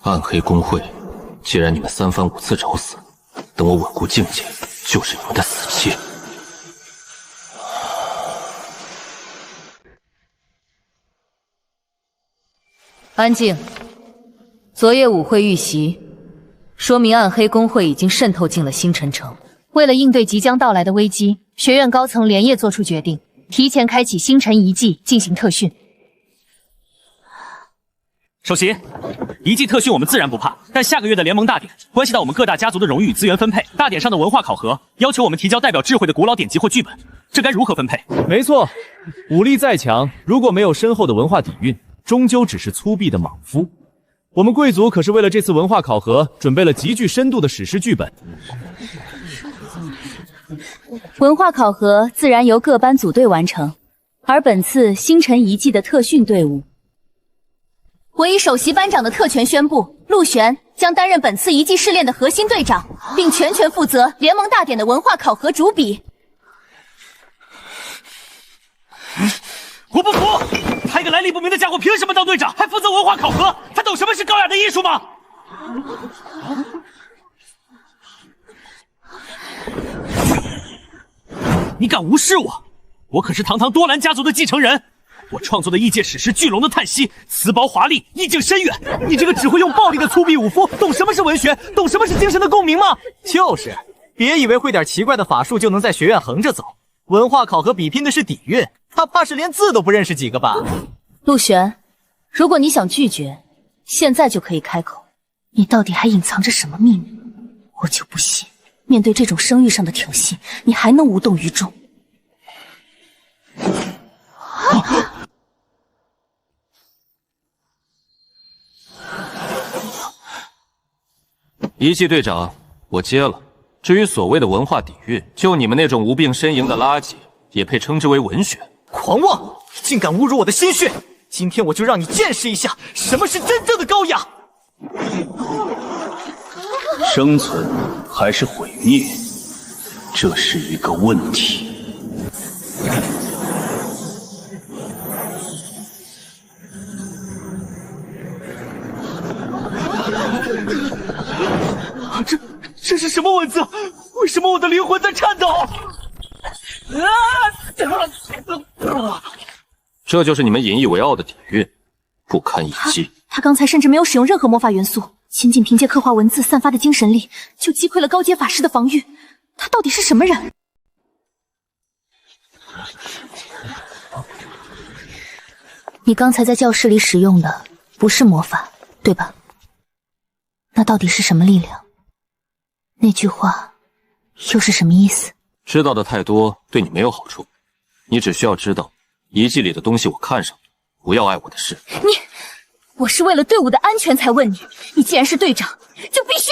暗黑公会，既然你们3番5次找死，等我稳固境界，就是你们的死期。安静！昨夜舞会遇袭，说明暗黑公会已经渗透进了星辰城。为了应对即将到来的危机，学院高层连夜做出决定，提前开启星辰遗迹进行特训。首席，遗迹特训我们自然不怕，但下个月的联盟大典关系到我们各大家族的荣誉与资源分配。大典上的文化考核要求我们提交代表智慧的古老典籍或剧本，这该如何分配？没错，武力再强，如果没有深厚的文化底蕴，终究只是粗鄙的莽夫。我们贵族可是为了这次文化考核，准备了极具深度的史诗剧本。文化考核自然由各班组队完成，而本次星辰遗迹的特训队伍，我以首席班长的特权宣布，陆璇将担任本次遗迹试炼的核心队长，并全权负责联盟大典的文化考核主笔。我不服！他一个来历不明的家伙凭什么当队长，还负责文化考核？他懂什么是高雅的艺术吗？你敢无视我？我可是堂堂多兰家族的继承人。我创作的异界史诗《巨龙的叹息》，词薄华丽，意境深远。你这个只会用暴力的粗鄙武夫，懂什么是文学？懂什么是精神的共鸣吗？就是，别以为会点奇怪的法术就能在学院横着走。文化考核比拼的是底蕴，他怕是连字都不认识几个吧？陆璇，如果你想拒绝，现在就可以开口。你到底还隐藏着什么秘密？我就不信，面对这种声誉上的挑衅，你还能无动于衷。遗迹队长，我接了。至于所谓的文化底蕴，就你们那种无病呻吟的垃圾，也配称之为文学？狂妄！竟敢侮辱我的心血！今天我就让你见识一下什么是真正的高雅。生存还是毁灭，这是一个问题。这是什么文字？为什么我的灵魂在颤抖？这就是你们引以为傲的底蕴，不堪一击。他刚才甚至没有使用任何魔法元素，仅仅凭借刻画文字散发的精神力，就击溃了高阶法师的防御。他到底是什么人？你刚才在教室里使用的不是魔法，对吧？那到底是什么力量？那句话又是什么意思？知道的太多对你没有好处。你只需要知道，遗迹里的东西我看上了，不要碍我的事。我是为了队伍的安全才问你，你既然是队长，就必须……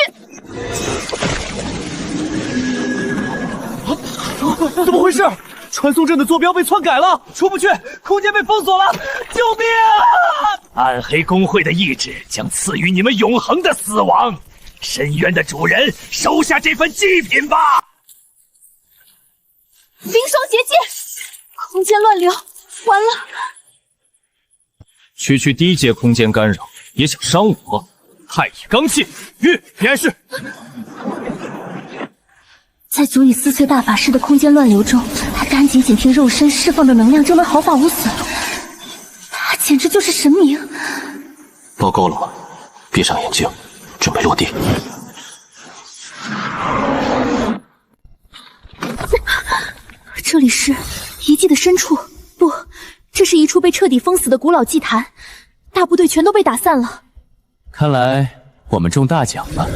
怎么回事？传送阵的坐标被篡改了，出不去，空间被封锁了！救命啊！暗黑公会的意志将赐予你们永恒的死亡。深渊的主人，收下这份祭品吧。冰霜结界，空间乱流，完了！区区低阶空间干扰也想伤我？太乙罡气，玉，你碍事。在足以撕碎大法师的空间乱流中，他赶紧仅凭肉身释放的能量就能毫发无损，他简直就是神明。报够了吗？闭上眼睛，准备落地。这里是遗迹的深处，不，这是一处被彻底封死的古老祭坛，大部队全都被打散了。看来我们中大奖了。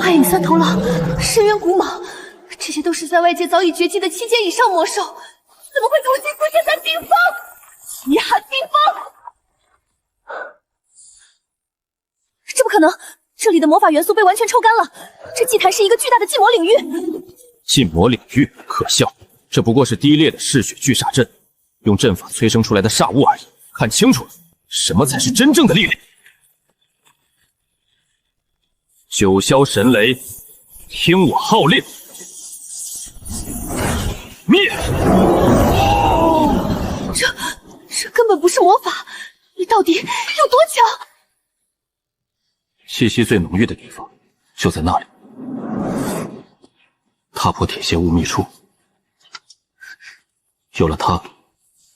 暗影三头狼、深渊古蟒，这些都是在外界早已绝迹的7阶以上魔兽，怎么会同时出现在冰封？极寒冰封！这不可能，这里的魔法元素被完全抽干了。这祭坛是一个巨大的禁魔领域。禁魔领域可笑，这不过是低劣的嗜血聚煞阵，用阵法催生出来的煞物而已。看清楚了，什么才是真正的力量？九霄神雷，听我号令，灭！这根本不是魔法，你到底有多强？气息最浓郁的地方就在那里。踏破铁鞋无觅处，有了它，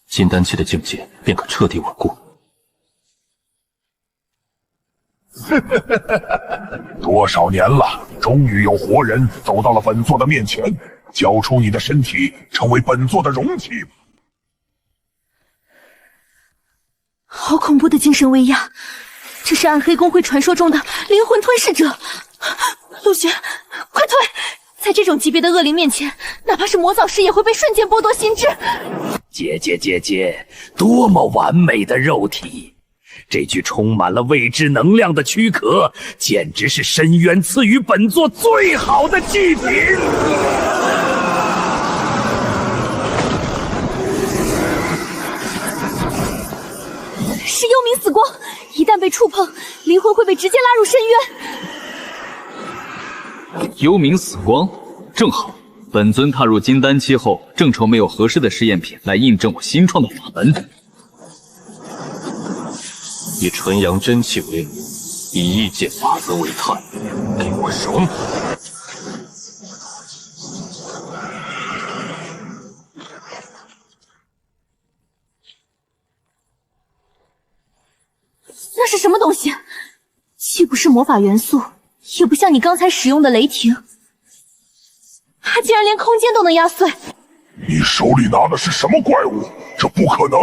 金丹期的境界便可彻底稳固。多少年了，终于有活人走到了本座的面前，交出你的身体，成为本座的容器。好恐怖的精神威压，这是暗黑公会传说中的灵魂吞噬者。陆雪，快退！在这种级别的恶灵面前，哪怕是魔导师也会被瞬间剥夺心智。姐，多么完美的肉体！这具充满了未知能量的躯壳，简直是深渊赐予本座最好的祭品。是幽冥死光，一旦被触碰，灵魂会被直接拉入深渊。幽冥死光，正好，本尊踏入金丹期后，正愁没有合适的试验品来印证我新创的法门。以纯阳真气为炉，以异界法则为炭，给我融！那是什么东西？既不是魔法元素，也不像你刚才使用的雷霆，它竟然连空间都能压碎！你手里拿的是什么怪物？这不可能！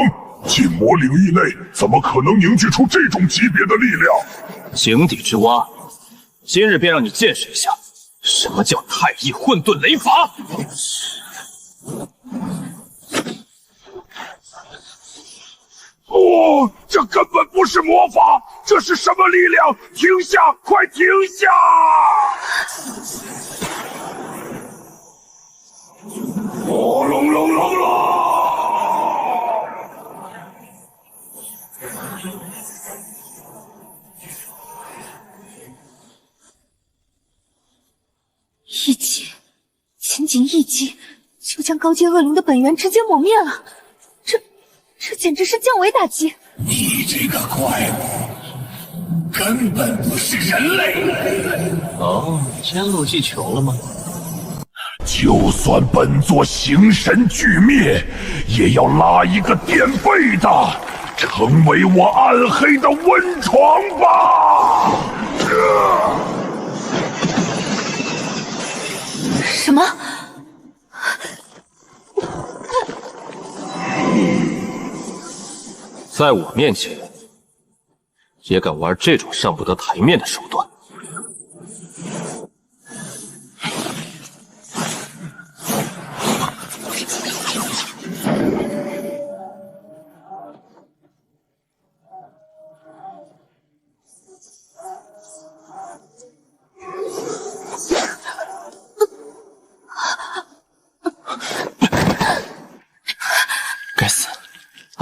禁魔领域内怎么可能凝聚出这种级别的力量？井底之蛙，今日便让你见识一下什么叫太乙混沌雷法！哦，这根本不是魔法，这是什么力量？停下！快停下！轰隆隆隆隆！一击，仅仅一击，就将高阶恶灵的本源直接抹灭了。这简直是降维打击！你这个怪物，根本不是人类！哦，先入地球了吗？就算本座形神俱灭，也要拉一个垫背的，成为我暗黑的温床吧！什么？在我面前，也敢玩这种上不得台面的手段？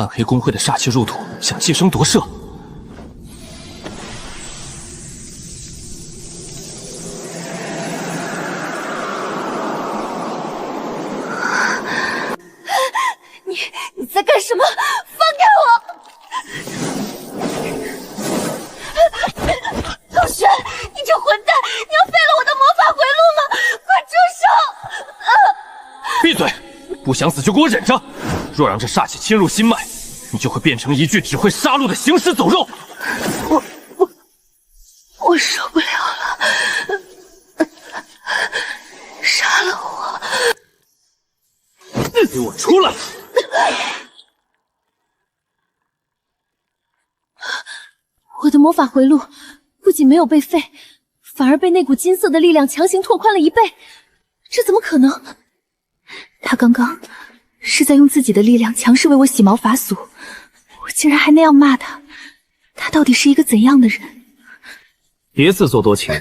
暗黑公会的煞气入土，想寄生夺舍。你在干什么？放开我！陆璇，你这混蛋，你要废了我的魔法回路吗？快住手！闭嘴！不想死就给我忍着。若让这煞气侵入心脉，你就会变成一具只会杀戮的行尸走肉。我受不了了，杀了我！给我出来！我的魔法回路不仅没有被废，反而被那股金色的力量强行拓宽了1倍，这怎么可能？他刚刚是在用自己的力量强势为我洗毛法锁，我竟然还那样骂他，他到底是一个怎样的人？别自作多情，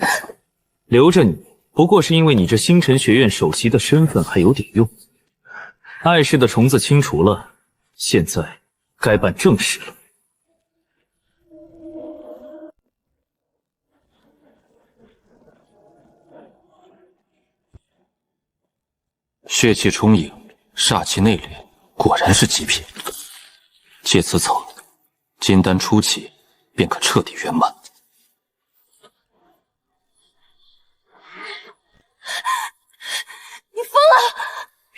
留着你不过是因为你这星辰学院首席的身份还有点用。碍事的虫子清除了，现在该办正事了。血气充盈，煞气内敛，果然是极品。借此草，金丹初期便可彻底圆满。你疯了！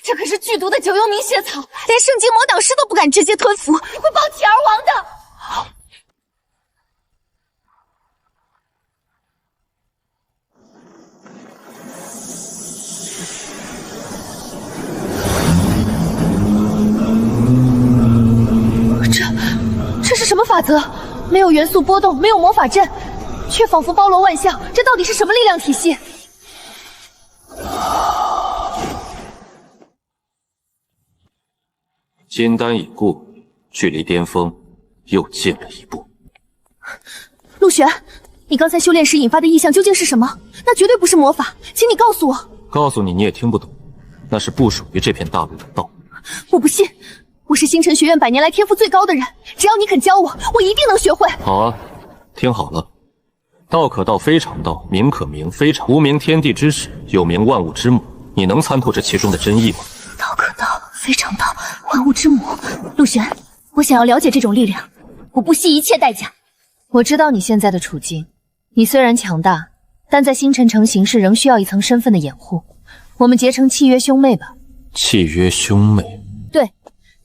这可是剧毒的九幽冥血草，连圣级魔导师都不敢直接吞服，会暴体而亡的。这是什么法则？没有元素波动，没有魔法阵，却仿佛包罗万象，这到底是什么力量体系？金丹已故，距离巅峰又近了一步。陆璇，你刚才修炼时引发的异象究竟是什么？那绝对不是魔法，请你告诉我。告诉你你也听不懂，那是不属于这片大陆的道。我不信，我是星辰学院100年来天赋最高的人，只要你肯教我，我一定能学会。好啊，听好了，道可道非常道，名可名非常无名天地之始，有名万物之母。你能参透这其中的真意吗？道可道非常道，万物之母。陆璇，我想要了解这种力量，我不惜一切代价。我知道你现在的处境，你虽然强大，但在星辰城行事仍需要一层身份的掩护。我们结成契约兄妹吧。契约兄妹？对，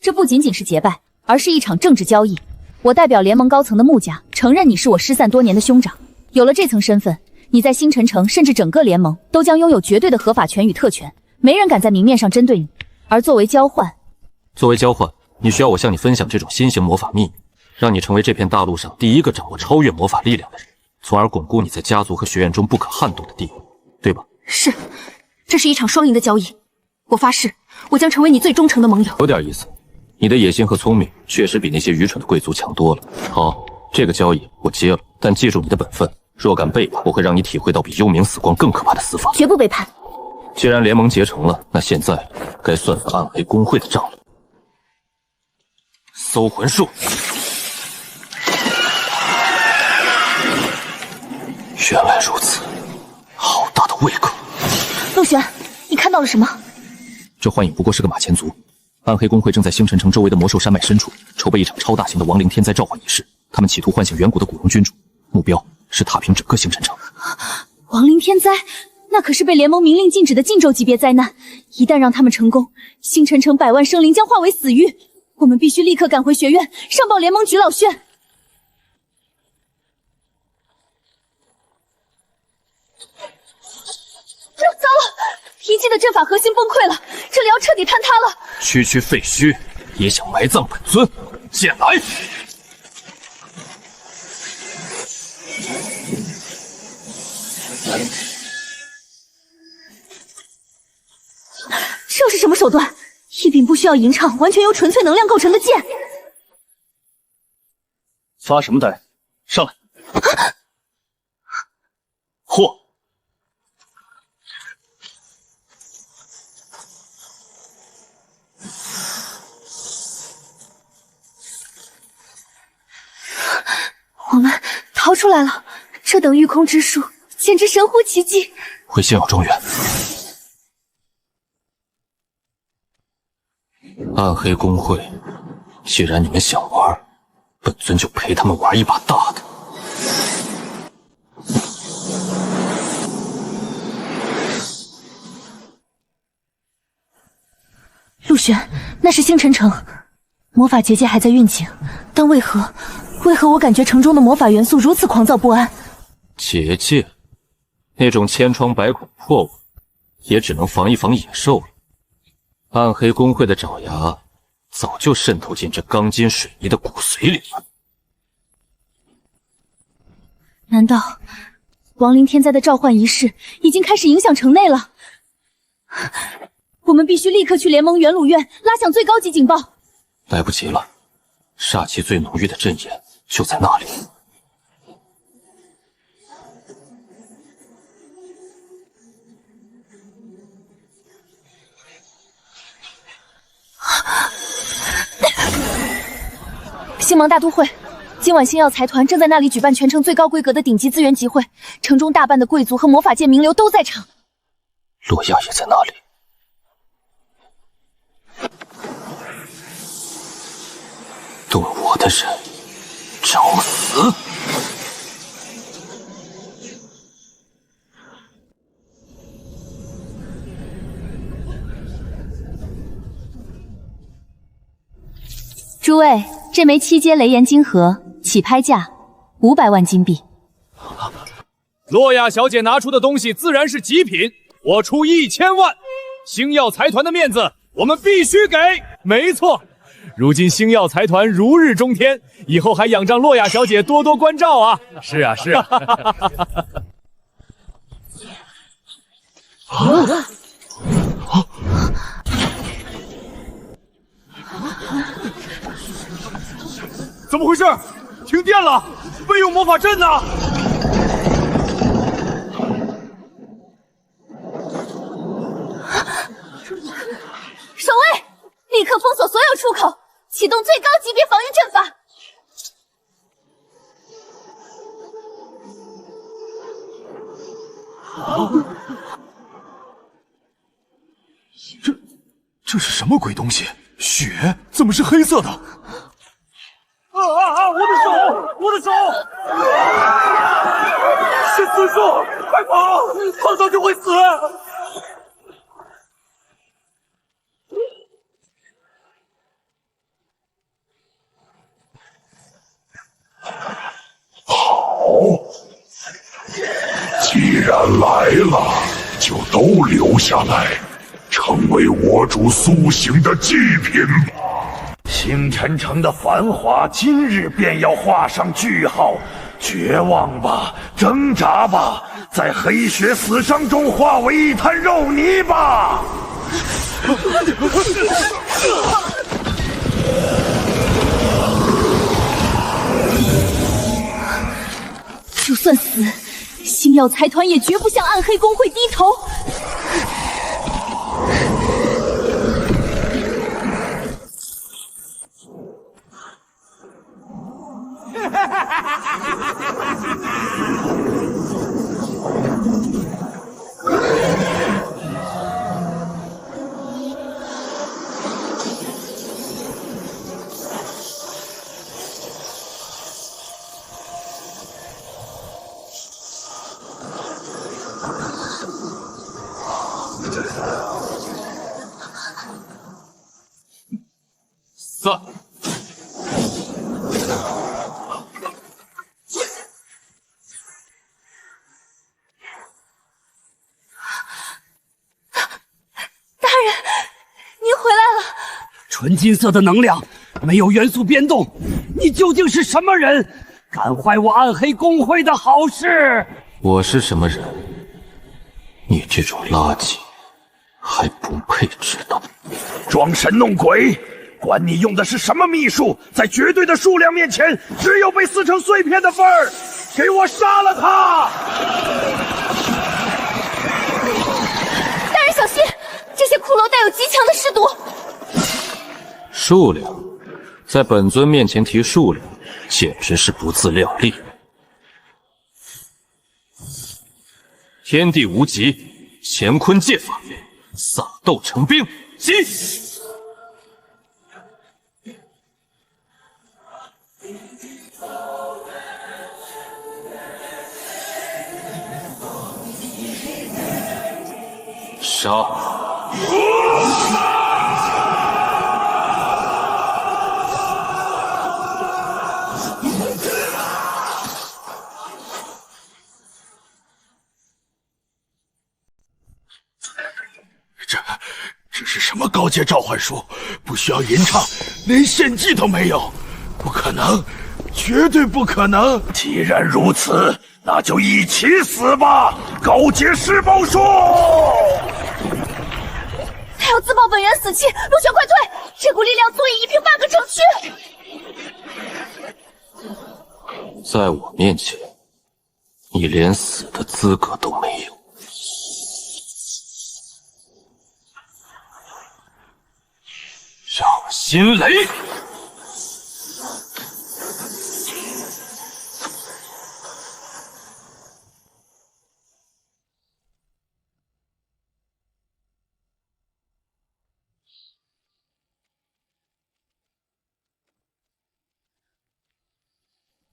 这不仅仅是结拜，而是一场政治交易。我代表联盟高层的穆家，承认你是我失散多年的兄长。有了这层身份，你在星辰城甚至整个联盟都将拥有绝对的合法权与特权，没人敢在明面上针对你。而作为交换，你需要我向你分享这种新型魔法秘密，让你成为这片大陆上第一个掌握超越魔法力量的人，从而巩固你在家族和学院中不可撼动的地位，对吧？是，这是一场双赢的交易。我发誓，我将成为你最忠诚的盟友。有点意思，你的野心和聪明确实比那些愚蠢的贵族强多了。好，这个交易我接了，但记住你的本分，若敢背叛，我会让你体会到比幽冥死光更可怕的死法。绝不背叛。既然联盟结成了，那现在该算算暗黑公会的账了。搜魂术，原来如此，好大的胃口！陆璇，你看到了什么？这幻影不过是个马前卒。暗黑公会正在星辰城周围的魔兽山脉深处筹备一场超大型的亡灵天灾召唤仪式，他们企图唤醒远古的古龙君主，目标是踏平整个星辰城。亡灵天灾，那可是被联盟明令禁止的禁咒级别灾难，一旦让他们成功，星辰城100万生灵将化为死域。我们必须立刻赶回学院，上报联盟局老轩。糟了，一记的阵法核心崩溃了，这里要彻底坍塌了。区区废墟也想埋葬本尊，剑来！这又是什么手段？一柄不需要吟唱，完全由纯粹能量构成的剑。发什么呆？上来！嚯！出来了，这等御空之术简直神乎其技。回星耀庄园。暗黑公会，既然你们想玩，本尊就陪他们玩一把大的。陆玄，那是星辰城，魔法结界还在运行，但为何我感觉城中的魔法元素如此狂躁不安？结界，那种千疮百孔破物，也只能防一防野兽了。暗黑公会的爪牙早就渗透进这钢筋水泥的骨髓里了。难道亡灵天灾的召唤仪式已经开始影响城内了？我们必须立刻去联盟元鲁院拉响最高级警报。来不及了，煞气最浓郁的阵眼就在那里。星芒大都会，今晚星耀财团正在那里举办全城最高规格的顶级资源集会，城中大半的贵族和魔法界名流都在场。洛亚也在那里。动我的人，找死！诸位，这枚7阶雷炎金盒起拍价500万金币。洛亚小姐拿出的东西自然是极品，我出1000万。星耀财团的面子，我们必须给。没错。如今星耀财团如日中天，以后还仰仗洛亚小姐多多关照啊！是啊，是啊。怎么回事？停电了！备用魔法阵呢！守卫，立刻封锁所有出口，启动最高级别防御阵法。这是什么鬼东西？血怎么是黑色的？我的手！我的手！是死树！快跑！碰到就会死！好，既然来了，就都留下来，成为我主苏醒的祭品吧。星辰城的繁华，今日便要画上句号。绝望吧，挣扎吧，在黑血死伤中化为一滩肉泥吧！就算死，星耀财团也绝不向暗黑公会低头。散。纯金色的能量，没有元素变动，你究竟是什么人？敢坏我暗黑公会的好事？我是什么人？你这种垃圾还不配知道。装神弄鬼，管你用的是什么秘术，在绝对的数量面前，只有被撕成碎片的份儿。给我杀了他！大人小心，这些骷髅带有极强的尸毒。数量，在本尊面前提数量，简直是不自量力。天地无极，乾坤借法，撒豆成兵，击！杀！这是什么高阶召唤术？不需要吟唱，连献祭都没有，不可能，绝对不可能！既然如此，那就一起死吧！高阶施暴术！他要自爆本源死期，陆玄快退！这股力量足以一平半个城区。在我面前，你连死的资格都没有。让心雷！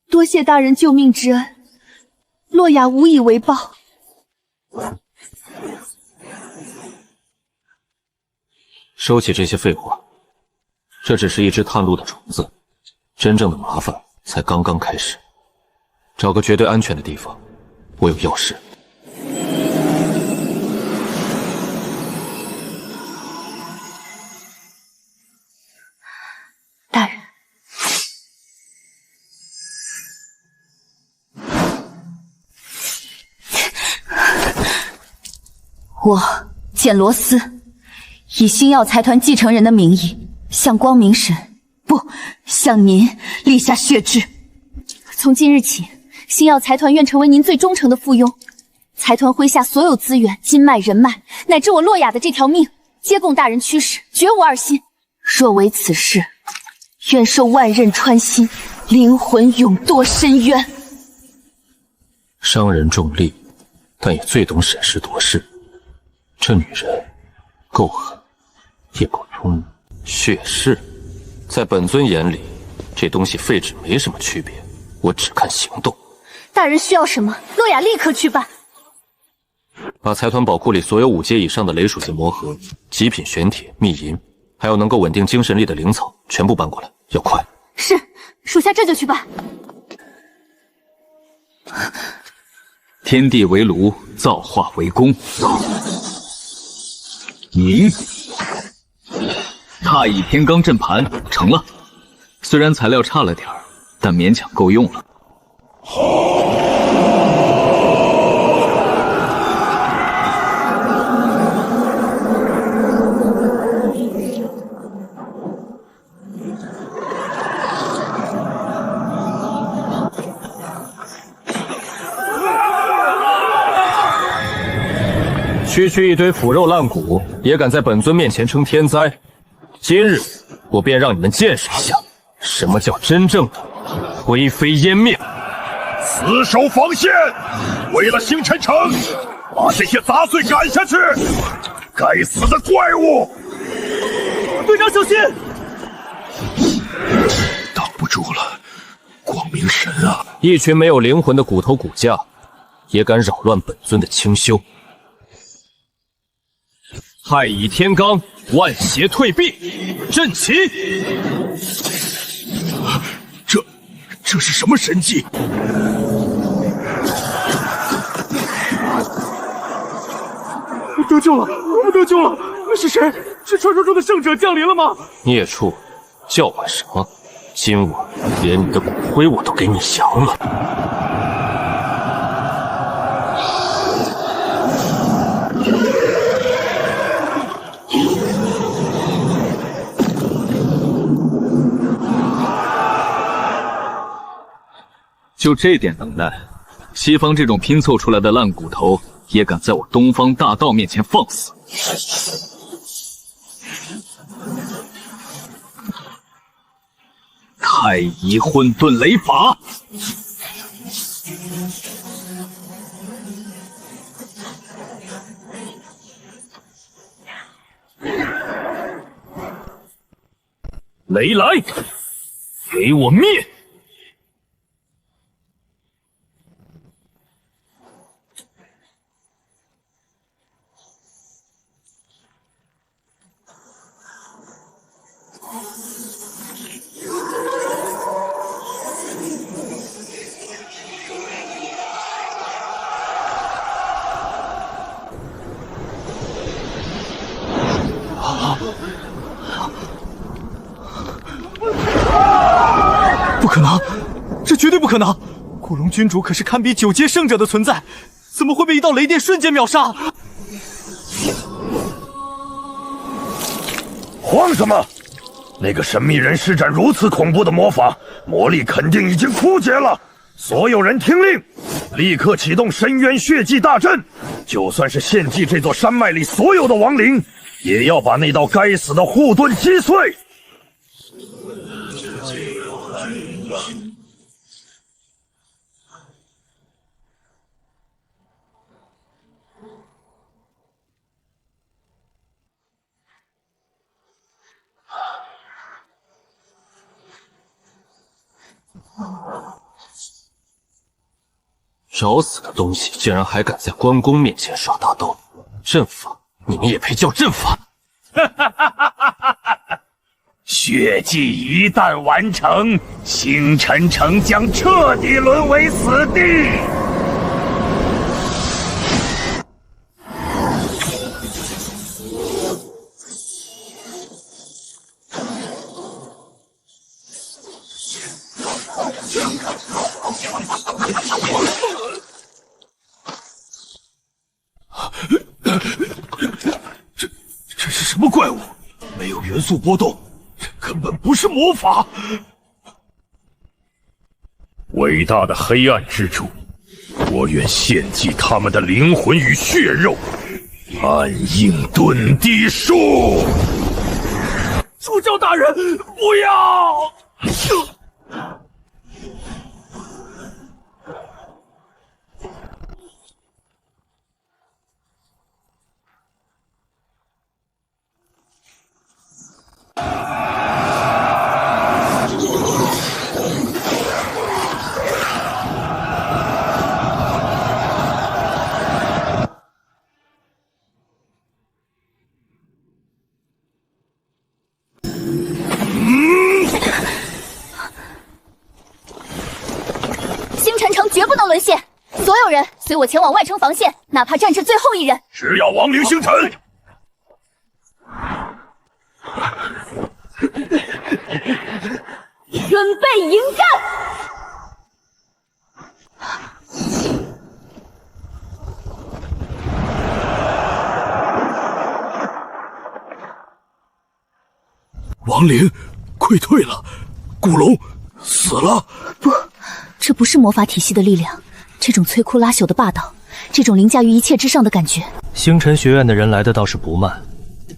多谢大人救命之恩，洛雅无以为报。收起这些废话，这只是一只探路的种子，真正的麻烦才刚刚开始。找个绝对安全的地方，我有钥匙。大人，我简罗斯以星耀财团继承人的名义，向光明神，不，向您立下血誓。从今日起，星耀财团愿成为您最忠诚的附庸。财团麾下所有资源、金脉、人脉，乃至我洛雅的这条命，皆供大人驱使，绝无二心。若为此事，愿受万仞穿心，灵魂永堕深渊。商人重利，但也最懂审时度势。这女人够狠，也够聪明。血誓，在本尊眼里，这东西废纸没什么区别。我只看行动。大人需要什么，洛雅立刻去办。把财团宝库里所有5阶以上的雷属性魔核、极品玄铁、秘银，还有能够稳定精神力的灵草，全部搬过来，要快。是，属下这就去办。天地为炉，造化为弓。你太乙天罡阵盘成了，虽然材料差了点儿，但勉强够用了。区一堆腐肉烂骨，也敢在本尊面前称天灾？今日我便让你们见识一下，什么叫真正的灰飞烟灭！死守防线，为了星辰城，把这些杂碎赶下去！该死的怪物！队长小心！挡不住了，光明神啊！一群没有灵魂的骨头骨架，也敢扰乱本尊的清修！太乙天罡，万邪退避，阵起！这是什么神迹？得救了！我们得救了！那是谁？是传说中的圣者降临了吗？孽畜，叫唤什么？今晚连你的骨灰我都给你降了！就这点能耐，西方这种拼凑出来的烂骨头也敢在我东方大道面前放肆！太乙混沌雷法！雷来，给我灭！不可能，这绝对不可能！古龙君主可是堪比9阶圣者的存在，怎么会被一道雷电瞬间秒杀？慌什么？那个神秘人施展如此恐怖的魔法，魔力肯定已经枯竭了。所有人听令，立刻启动深渊血祭大阵！就算是献祭这座山脉里所有的亡灵，也要把那道该死的护盾击碎！找死的东西竟然还敢在关公面前耍大刀！阵法，你们也配叫阵法？血祭一旦完成，星辰城将彻底沦为死地。这是什么怪物？没有元素波动，这根本不是魔法。伟大的黑暗之主，我愿献祭他们的灵魂与血肉，暗影遁地术。主教大人，不要！星辰城绝不能沦陷！所有人随我前往外城防线，哪怕战至最后一人。只要亡灵星辰！准备迎战！亡灵溃退了，古龙死了。不，这不是魔法体系的力量，这种摧枯拉朽的霸道，这种凌驾于一切之上的感觉。星辰学院的人来的倒是不慢，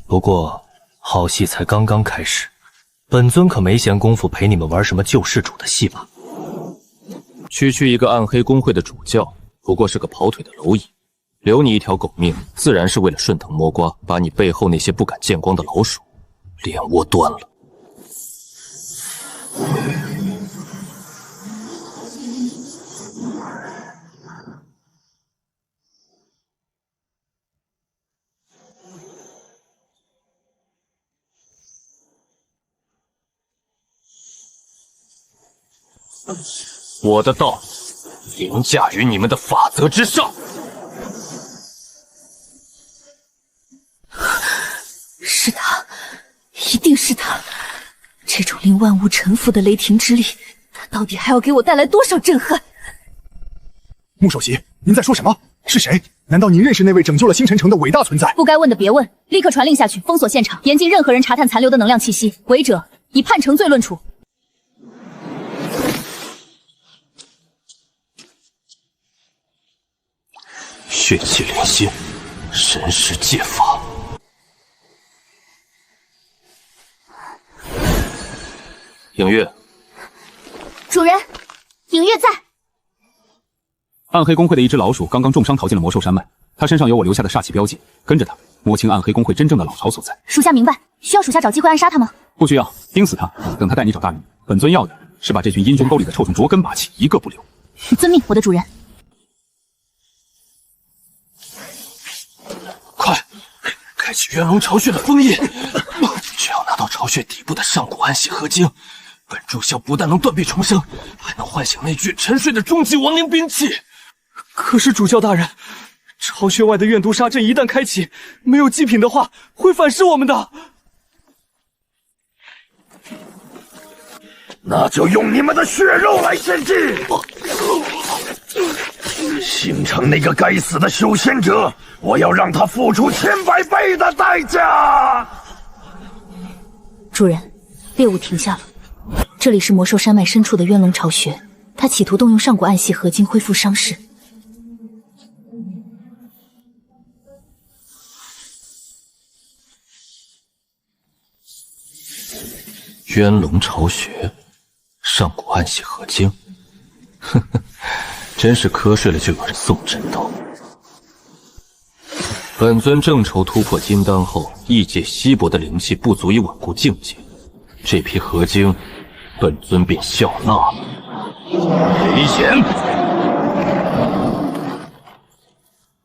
不过好戏才刚刚开始，本尊可没闲工夫陪你们玩什么救世主的戏码。区区一个暗黑公会的主教，不过是个跑腿的蝼蚁，留你一条狗命，自然是为了顺藤摸瓜，把你背后那些不敢见光的老鼠脸窝端了。我的道凌驾于你们的法则之上。是他，一定是他！这种令万物臣服的雷霆之力，他到底还要给我带来多少震撼？穆首席，您在说什么？是谁？难道您认识那位拯救了星辰城的伟大存在？不该问的别问，立刻传令下去，封锁现场，严禁任何人查探残留的能量气息，违者以判成罪论处。血气连心，神识戒法。影月，主人，影月在。暗黑公会的一只老鼠刚刚重伤逃进了魔兽山脉，它身上有我留下的煞气标记，跟着它，摸清暗黑公会真正的老巢所在。属下明白，需要属下找机会暗杀他吗？不需要，盯死他，等他带你找大女。本尊要的是把这群阴中沟里的臭虫啄根拔起，一个不留。遵命，我的主人。快，开启元龙巢穴的封印！只要拿到巢穴底部的上古暗血合晶，本入效不但能断臂重生，还能唤醒那具沉睡的终极亡灵兵器。可是主教大人，巢穴外的怨毒杀阵一旦开启，没有祭品的话，会反噬我们的。那就用你们的血肉来献祭！星城那个该死的修仙者，我要让他付出千百倍的代价！主人，猎物停下了。这里是魔兽山脉深处的渊龙巢穴，他企图动用上古暗系合金恢复伤势。渊龙巢穴，上古暗系合晶，呵呵，真是瞌睡了就有人送枕头。本尊正愁突破金丹后，异界稀薄的灵气不足以稳固境界，这批合晶，本尊便笑纳了。危险！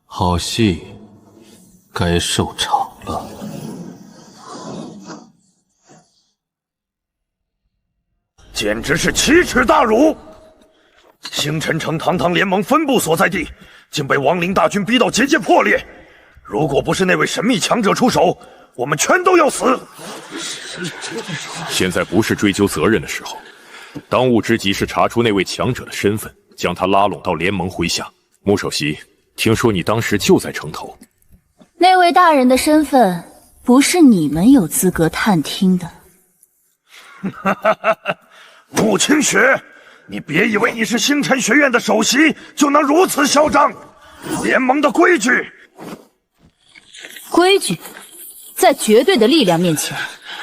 好戏该收场了。简直是奇耻大辱！星辰城堂堂联盟分部所在地，竟被亡灵大军逼到结界破裂。如果不是那位神秘强者出手，我们全都要死。现在不是追究责任的时候，当务之急是查出那位强者的身份，将他拉拢到联盟麾下。穆首席，听说你当时就在城头。那位大人的身份，不是你们有资格探听的。穆清雪，你别以为你是星辰学院的首席就能如此嚣张！联盟的规矩，规矩，在绝对的力量面前，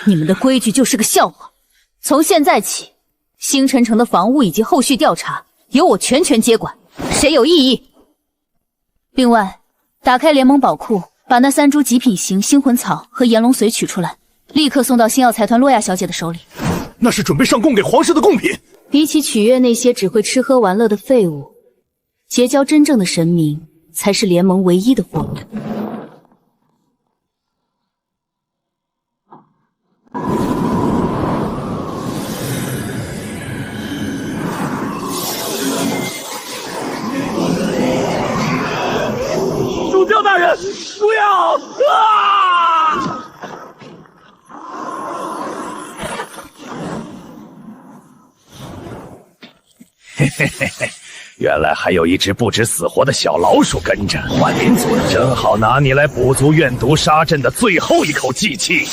你们的规矩就是个笑话。从现在起，星辰城的防务以及后续调查由我全权接管，谁有异议？另外，打开联盟宝库，把那3株极品型星魂草和炎龙髓取出来，立刻送到星耀财团洛亚小姐的手里。那是准备上供给皇室的贡品。比起取悦那些只会吃喝玩乐的废物，结交真正的神明才是联盟唯一的活路。主教大人，不要！啊！嘿嘿嘿嘿，原来还有一只不知死活的小老鼠跟着，万灵族正好拿你来补足怨毒杀阵的最后一口祭气。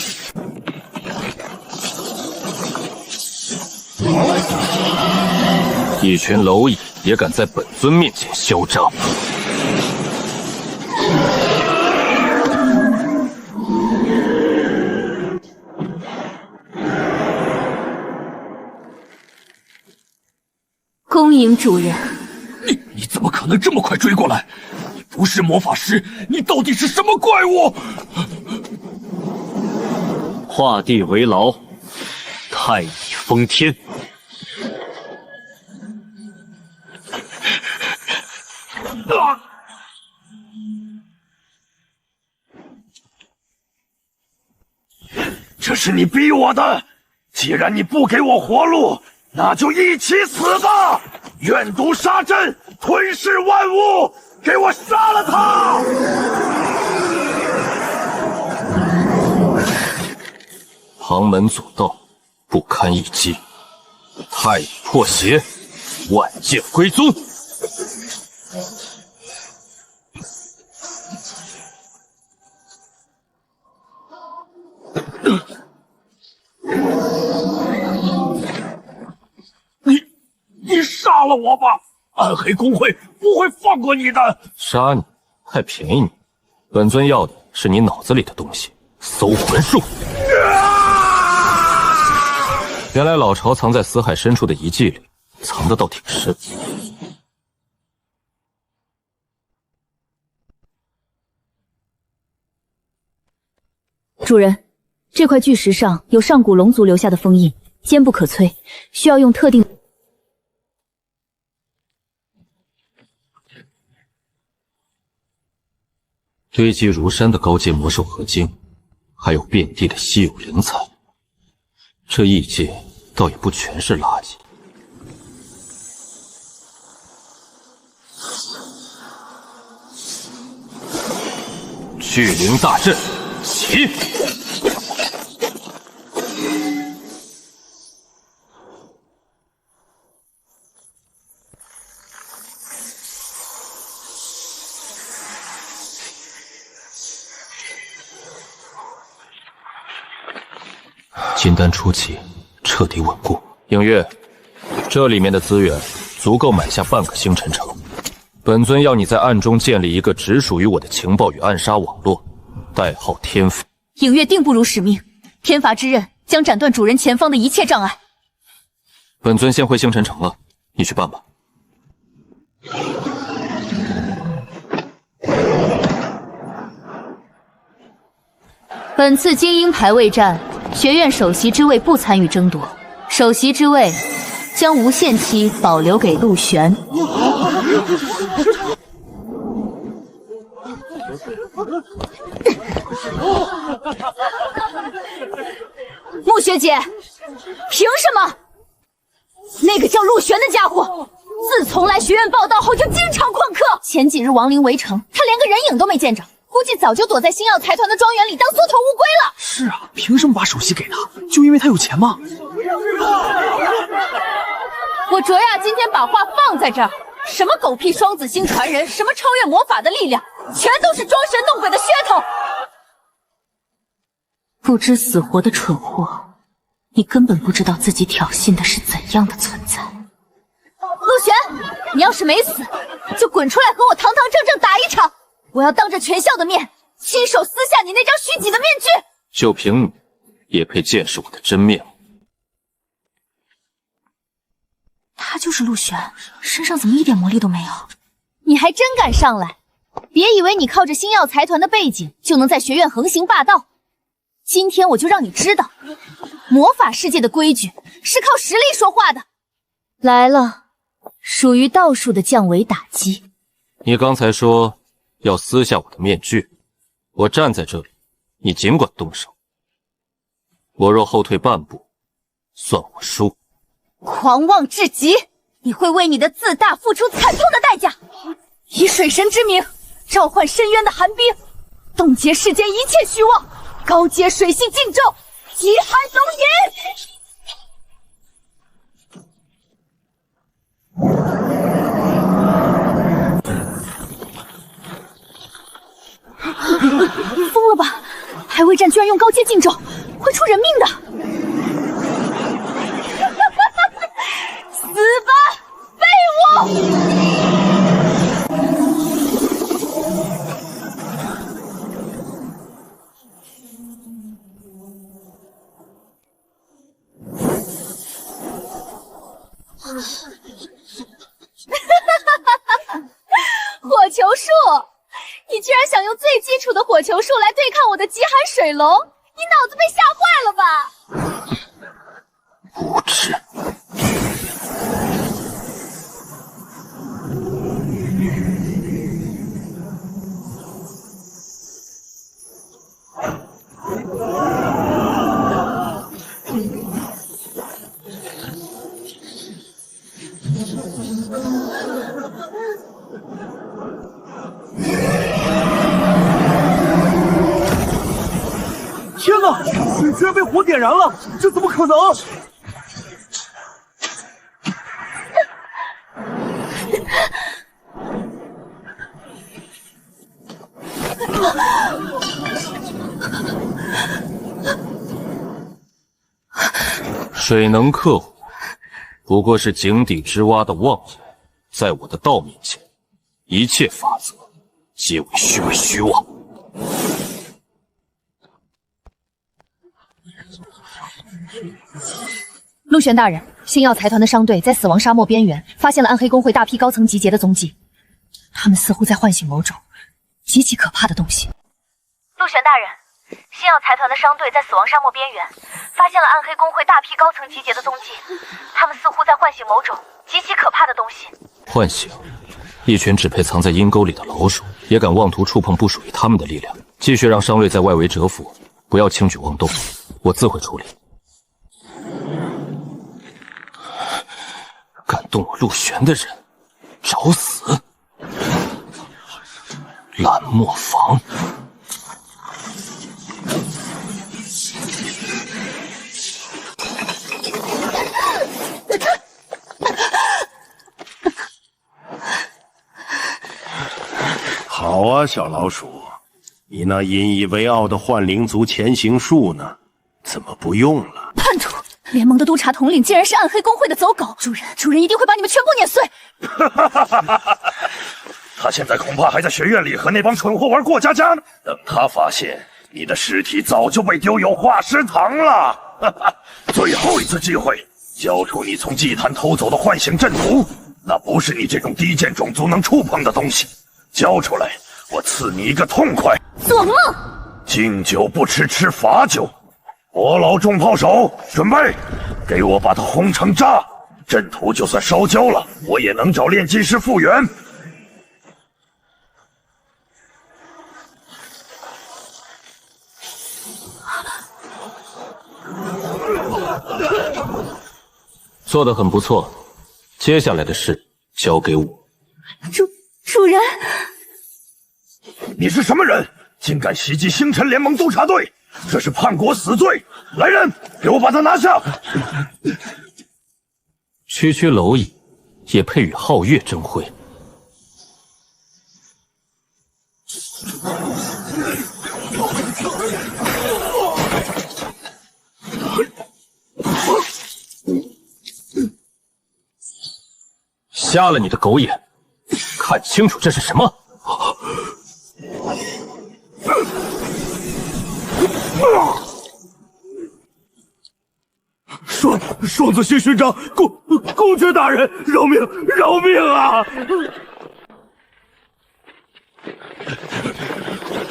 一群蝼蚁也敢在本尊面前嚣张！恭迎主人。你怎么可能这么快追过来？你不是魔法师，你到底是什么怪物？画地为牢，太乙封天。这是你逼我的。既然你不给我活路，那就一起死吧！怨毒杀阵，吞噬万物，给我杀了他！旁门左道，不堪一击。太乙破邪，万剑归宗。你杀了我吧！暗黑公会不会放过你的。杀你还便宜你，本尊要的是你脑子里的东西——搜魂术。原来老巢藏在死海深处的遗迹里，藏得倒挺深。主人，这块巨石上有上古龙族留下的封印，坚不可摧，需要用特定。堆积如山的高阶魔兽合金，还有遍地的稀有灵材，这异界倒也不全是垃圾。巨灵大阵，起！金丹初期，彻底稳固。映月，这里面的资源足够买下半个星辰城。本尊要你在暗中建立一个只属于我的情报与暗杀网络，代号天罚。影月定不辱使命，天罚之刃将斩断主人前方的一切障碍。本尊先回星辰城了，你去办吧。本次精英排位战，学院首席之位不参与争夺，首席之位将无限期保留给陆玄。穆学姐，凭什么？那个叫陆玄的家伙，自从来学院报道后就经常旷课。前几日亡灵围城，他连个人影都没见着，估计早就躲在星耀财团的庄园里当缩头乌龟了。是啊，凭什么把首席给他？就因为他有钱吗？我卓雅今天把话放在这儿，什么狗屁双子星传人，什么超越魔法的力量，全都是装神弄鬼的噱头。不知死活的蠢货，你根本不知道自己挑衅的是怎样的存在。陆玄，你要是没死，就滚出来和我堂堂正正打一场！我要当着全校的面，亲手撕下你那张虚己的面具！就凭你，也配见识我的真面目？他就是陆玄，身上怎么一点魔力都没有？你还真敢上来！别以为你靠着星耀财团的背景就能在学院横行霸道。今天我就让你知道，魔法世界的规矩是靠实力说话的。来了，属于道术的降维打击。你刚才说要撕下我的面具，我站在这里，你尽管动手。我若后退半步，算我输。狂妄至极，你会为你的自大付出惨痛的代价。以水神之名，召唤深渊的寒冰，冻结世间一切虚妄。高阶水系禁咒，极寒龙吟。疯了吧！排位战居然用高阶禁咒，会出人命的！死吧，废物！火球术，你居然想用最基础的火球术来对抗我的极寒水龙？你脑子被吓坏了吧？无耻！天哪！你居然被火点燃了，这怎么可能？水能克火，不过是井底之蛙的妄言，在我的道面前，一切法则皆为虚伪虚妄。陆玄大人，星耀财团的商队在死亡沙漠边缘发现了暗黑公会大批高层集结的踪迹，他们似乎在唤醒某种极其可怕的东西。陆玄大人，星耀财团的商队在死亡沙漠边缘发现了暗黑公会大批高层集结的踪迹，他们似乎在唤醒某种极其可怕的东西。唤醒一群只配藏在阴沟里的老鼠，也敢妄图触碰不属于他们的力量，继续让商队在外围蛰伏，不要轻举妄动，我自会处理。敢动我陆玄的人，找死！蓝磨坊。好啊，小老鼠，你那引以为傲的幻灵族潜行术呢？怎么不用了？叛徒！联盟的督察统领竟然是暗黑公会的走狗！主人一定会把你们全部碾碎！他现在恐怕还在学院里和那帮蠢货玩过家家呢。等他发现你的尸体早就被丢有化石堂了。最后一次机会，交出你从祭坛偷走的唤醒阵图，那不是你这种低贱种族能触碰的东西。交出来，我赐你一个痛快！做梦！敬酒不吃吃罚酒，伯劳重炮手准备，给我把它轰成渣！阵图就算烧焦了，我也能找炼金师复原。做得很不错，接下来的事交给我。主人，你是什么人？竟敢袭击星辰联盟督察队，这是叛国死罪！来人，给我把他拿下！区区蝼蚁，也配与皓月争辉？瞎了你的狗眼！看清楚这是什么！双子星勋章，公爵大人，饶命！饶命啊！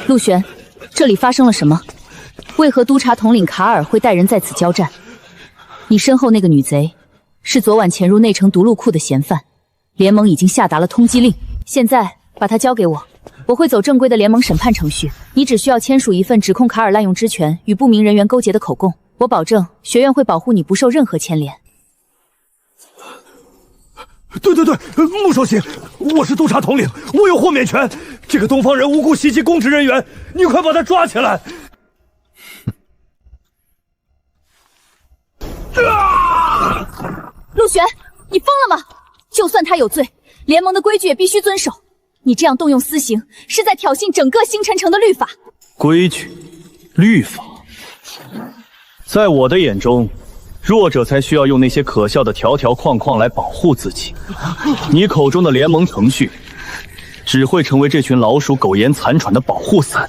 陆玄，这里发生了什么？为何督察统领卡尔会带人在此交战？你身后那个女贼，是昨晚潜入内城毒鹿库的嫌犯。联盟已经下达了通缉令，现在把他交给我，我会走正规的联盟审判程序。你只需要签署一份指控卡尔滥用职权与不明人员勾结的口供，我保证学院会保护你不受任何牵连。对，穆首席，我是督察统领，我有豁免权。这个东方人无故袭击公职人员，你快把他抓起来！陆玄，你疯了吗？就算他有罪，联盟的规矩也必须遵守。你这样动用私刑，是在挑衅整个星辰城的律法。规矩、律法，在我的眼中，弱者才需要用那些可笑的条条框框来保护自己。你口中的联盟程序，只会成为这群老鼠苟延残喘的保护伞。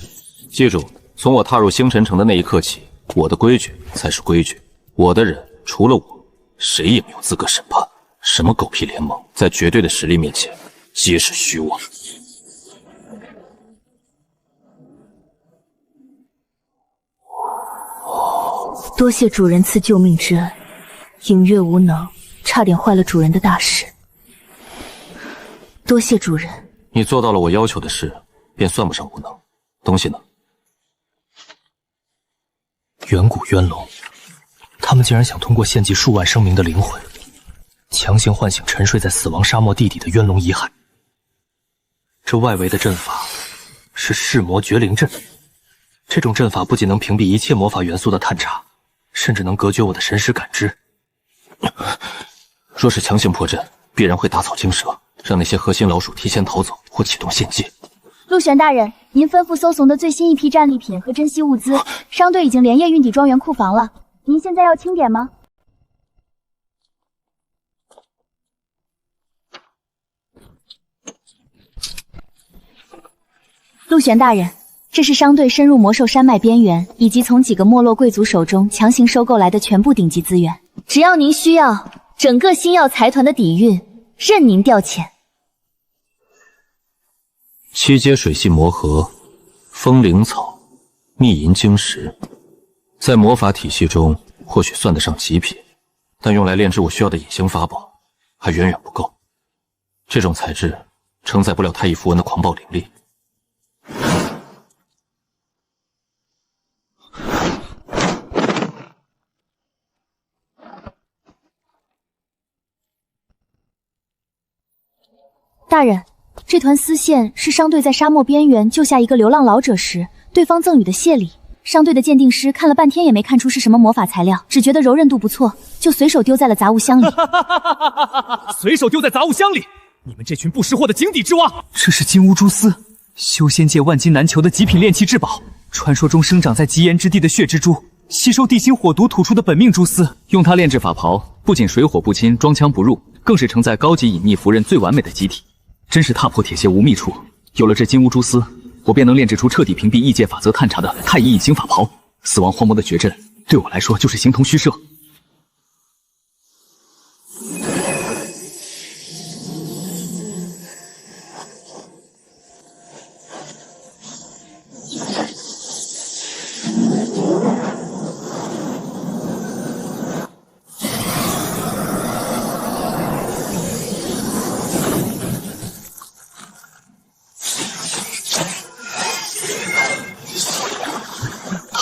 记住，从我踏入星辰城的那一刻起，我的规矩才是规矩。我的人除了我，谁也没有资格审判。什么狗屁联盟，在绝对的实力面前，皆是虚妄。多谢主人赐救命之恩，隐月无能，差点坏了主人的大事。多谢主人。你做到了我要求的事，便算不上无能。东西呢？远古渊龙，他们竟然想通过献祭数万生灵的灵魂，强行唤醒沉睡在死亡沙漠地底的渊龙遗骸。这外围的阵法是噬魔绝灵阵，这种阵法不仅能屏蔽一切魔法元素的探查，甚至能隔绝我的神识感知。若是强行破阵，必然会打草惊蛇，让那些核心老鼠提前逃走或启动献祭。陆玄大人，您吩咐搜送的最新一批战利品和珍稀物资，商队已经连夜运抵庄园库房了。您现在要清点吗？陆玄大人，这是商队深入魔兽山脉边缘，以及从几个没落贵族手中强行收购来的全部顶级资源。只要您需要，整个星耀财团的底蕴任您调遣。七阶水系魔核、风灵草、秘银晶石，在魔法体系中或许算得上极品，但用来炼制我需要的隐形法宝还远远不够。这种材质承载不了太乙符文的狂暴灵力。大人，这团丝线是商队在沙漠边缘救下一个流浪老者时，对方赠予的谢礼。商队的鉴定师看了半天也没看出是什么魔法材料，只觉得柔韧度不错，就随手丢在了杂物箱里。随手丢在杂物箱里，你们这群不识货的井底之蛙！这是金乌蛛丝，修仙界万金难求的极品炼器至宝。传说中生长在极炎之地的血之蛛，吸收地心火毒吐出的本命蛛丝，用它炼制法袍，不仅水火不侵，装枪不入，更是承载高级隐匿符刃最完美的机体。真是踏破铁鞋无觅处。有了这金乌蛛丝，我便能炼制出彻底屏蔽异界法则探查的太乙隐形法袍。死亡荒漠的绝阵，对我来说就是形同虚设。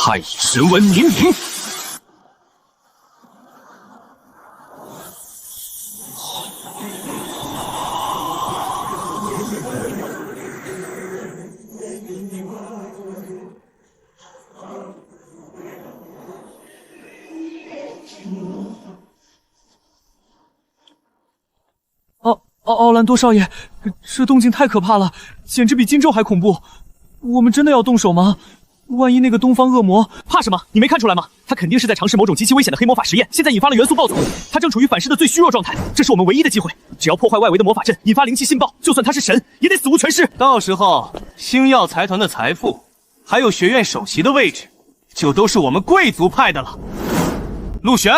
太乙神纹凝灵，奥兰多少爷，这动静太可怕了，简直比荆州还恐怖。我们真的要动手吗？万一那个东方恶魔……怕什么？你没看出来吗？他肯定是在尝试某种极其危险的黑魔法实验，现在引发了元素暴走，他正处于反噬的最虚弱状态。这是我们唯一的机会，只要破坏外围的魔法阵，引发灵气信爆，就算他是神，也得死无全尸。到时候，星耀财团的财富，还有学院首席的位置，就都是我们贵族派的了。陆玄，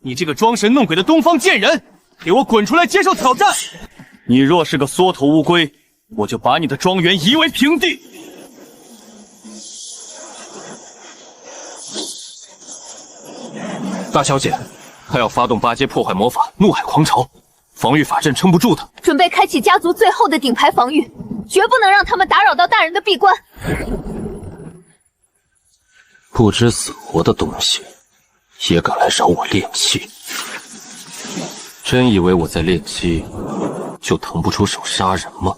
你这个装神弄鬼的东方贱人，给我滚出来接受挑战！你若是个缩头乌龟，我就把你的庄园夷为平地！大小姐，他要发动八阶破坏魔法怒海狂潮，防御法阵撑不住的。准备开启家族最后的顶牌防御，绝不能让他们打扰到大人的闭关。不知死活的东西，也敢来扰我炼气？真以为我在炼气就腾不出手杀人吗？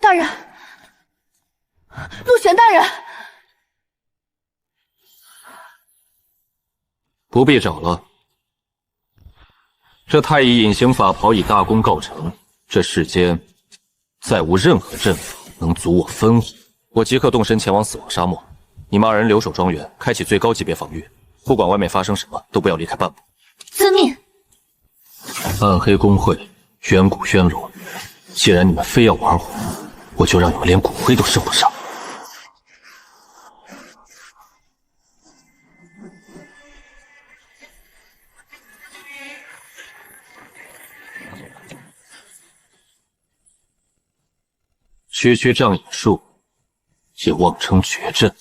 大人，陆玄大人，不必找了。这太乙隐形法袍已大功告成，这世间再无任何阵法能阻我分毫。我即刻动身前往死亡沙漠，你们二人留守庄园，开启最高级别防御，不管外面发生什么，都不要离开半步。遵命。暗黑公会，远古渊龙，既然你们非要玩火，我就让你们连骨灰都升不上。区区仗引术，也妄称绝阵。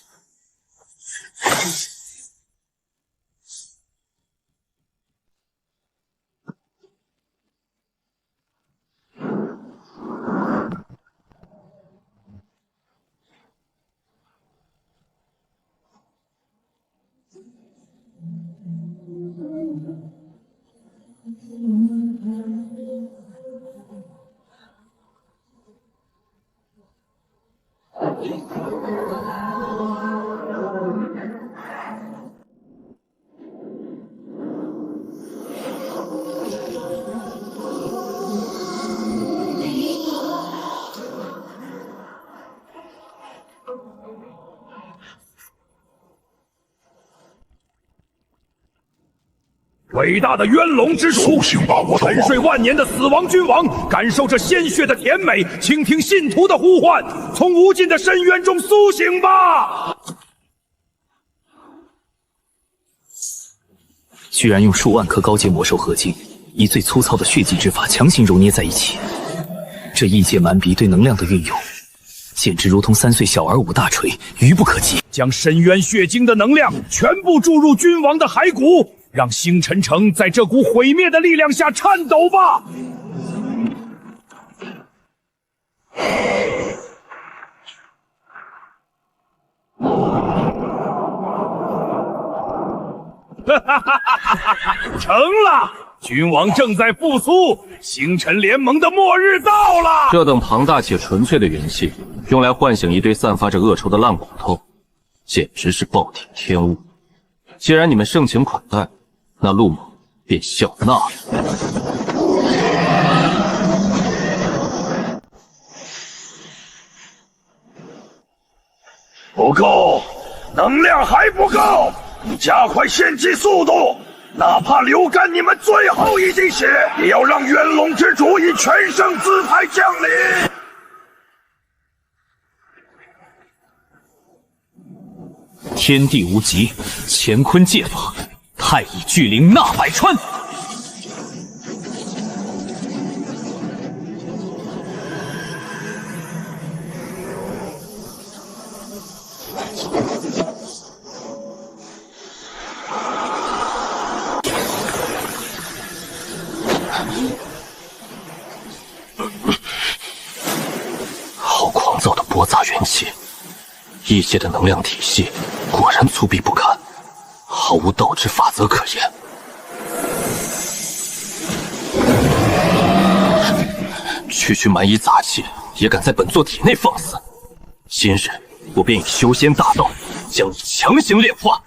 伟大的渊龙之主，苏醒吧，我的王！沉睡万年的死亡君王，感受着鲜血的甜美，倾听信徒的呼唤，从无尽的深渊中苏醒吧！居然用数万颗高阶魔兽合金，以最粗糙的血祭之法强行揉捏在一起，这异界蛮鼻对能量的运用，简直如同3岁小儿舞大锤，愚不可及。将深渊血晶的能量全部注入君王的骸骨，让星辰城在这股毁灭的力量下颤抖吧！成了！君王正在复苏，星辰联盟的末日到了！这等庞大且纯粹的元气，用来唤醒一堆散发着恶臭的烂骨头，简直是暴殄天物。既然你们盛情款待，那陆某便笑纳了。不够，能量还不够，加快献祭速度，哪怕流干你们最后一滴血，也要让元龙之主以全胜姿态降临。天地无极，乾坤界法，太乙巨灵纳百川。好狂躁的驳杂元气！异界的能量体系果然粗鄙不堪，毫无道之法则可言。区蛮夷杂气也敢在本座体内放肆，今日我便以修仙大道将你强行炼化，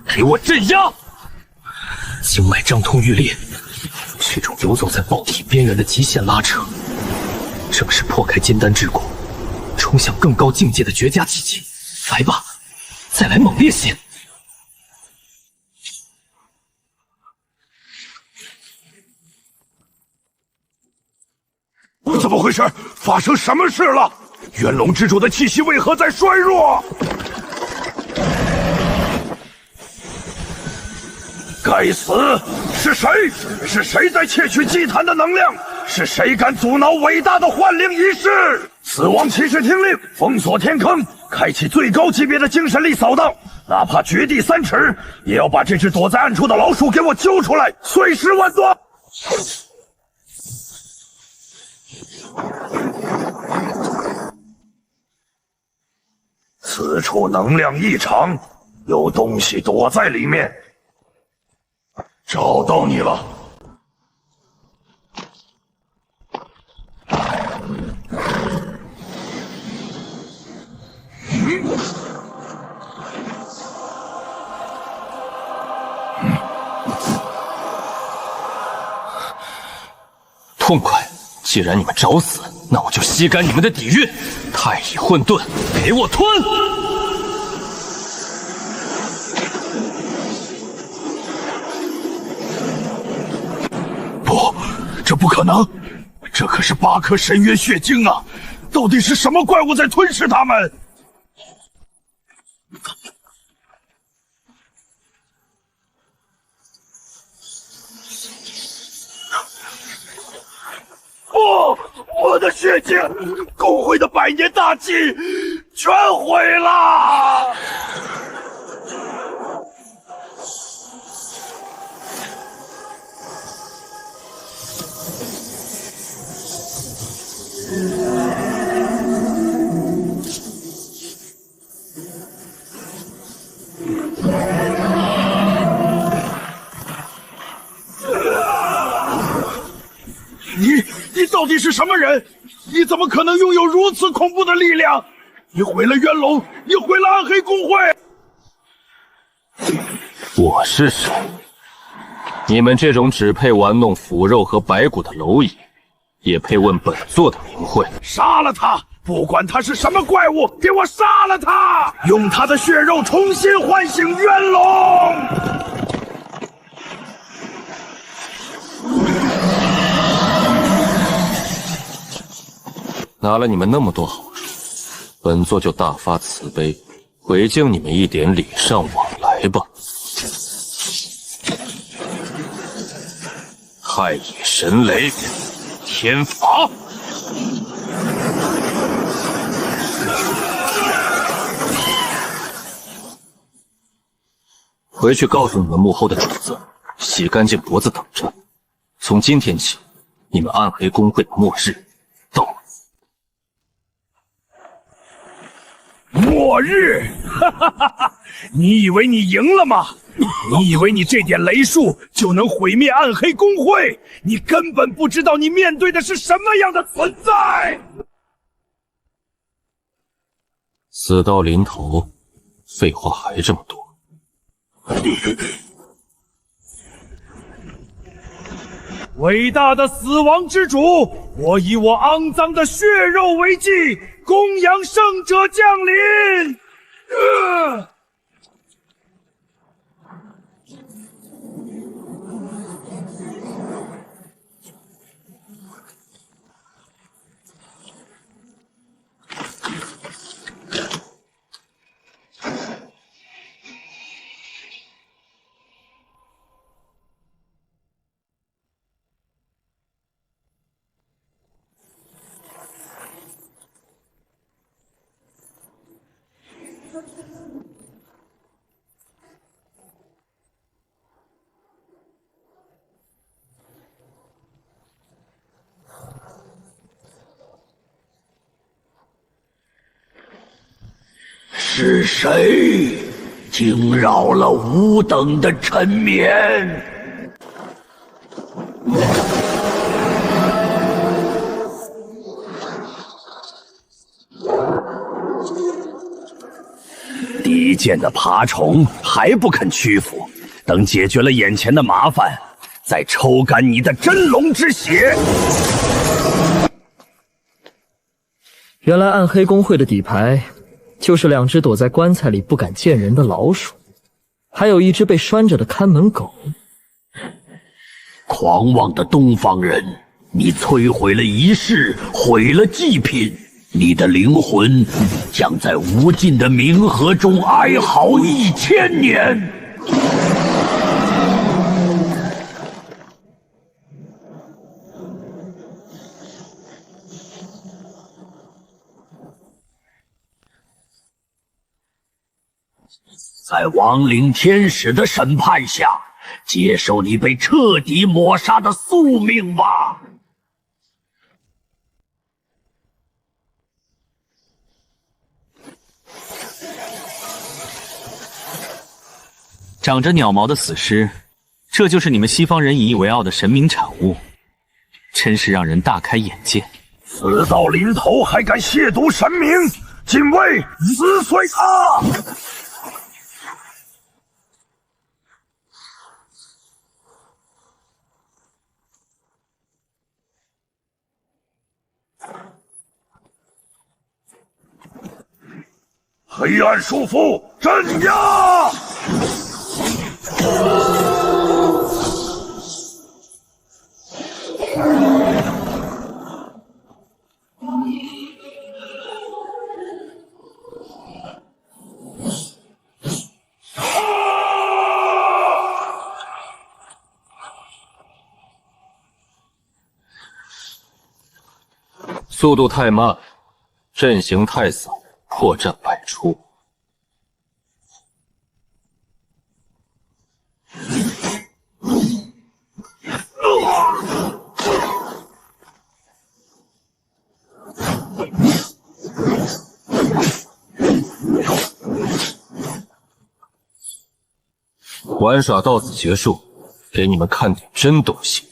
给我镇压！经脉胀痛欲裂，这种游走在爆体边缘的极限拉扯，正是破开金丹之骨，冲向更高境界的绝佳契机。来吧，再来猛烈些！怎么回事？发生什么事了？元龙之主的气息为何在衰弱？该死！是谁？是谁在窃取祭坛的能量？是谁敢阻挠伟大的幻灵仪式？死亡骑士听令，封锁天坑，开启最高级别的精神力扫荡，哪怕掘地3尺，也要把这只躲在暗处的老鼠给我揪出来，碎尸万段！此处能量异常，有东西躲在里面。找到你了。痛快！既然你们找死，那我就吸干你们的底蕴！太乙混沌，给我吞！不，这不可能！这可是8颗深渊血晶啊！到底是什么怪物在吞噬他们？不，我的血晶，工会的100年大计全毁了！你到底是什么人？你怎么可能拥有如此恐怖的力量？你毁了元龙，你毁了暗黑公会！我是谁？你们这种只配玩弄腐肉和白骨的蝼蚁，也配问本座的名讳？杀了他！不管他是什么怪物，给我杀了他！用他的血肉重新唤醒元龙！拿了你们那么多好处，本座就大发慈悲，回敬你们一点礼尚往来吧。太乙神雷，天罚！回去告诉你们幕后的主子，洗干净脖子等着。从今天起，你们暗黑公会的末日到了。末日，哈哈哈哈！你以为你赢了吗？你以为你这点雷术就能毁灭暗黑公会？你根本不知道你面对的是什么样的存在！死到临头，废话还这么多。伟大的死亡之主，我以我肮脏的血肉为祭，供养圣者降临。是谁惊扰了吾等的沉眠？低贱的爬虫还不肯屈服，等解决了眼前的麻烦，再抽干你的真龙之血。原来暗黑公会的底牌就是两只躲在棺材里不敢见人的老鼠，还有一只被拴着的看门狗。狂妄的东方人，你摧毁了仪式，毁了祭品，你的灵魂将在无尽的冥河中哀嚎1000年。在亡灵天使的审判下，接受你被彻底抹杀的宿命吧。长着鸟毛的死尸，这就是你们西方人引以为傲的神明产物，真是让人大开眼界。死到临头还敢亵渎神明，禁卫撕碎他！黑暗束缚，镇压！速度太慢，阵型太散，破绽百出。玩耍到此结束，给你们看点真东西。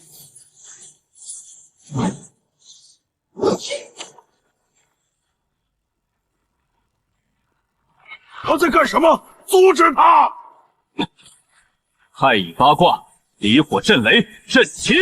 他在干什么？阻止他！太乙八卦，离火震雷，震齐！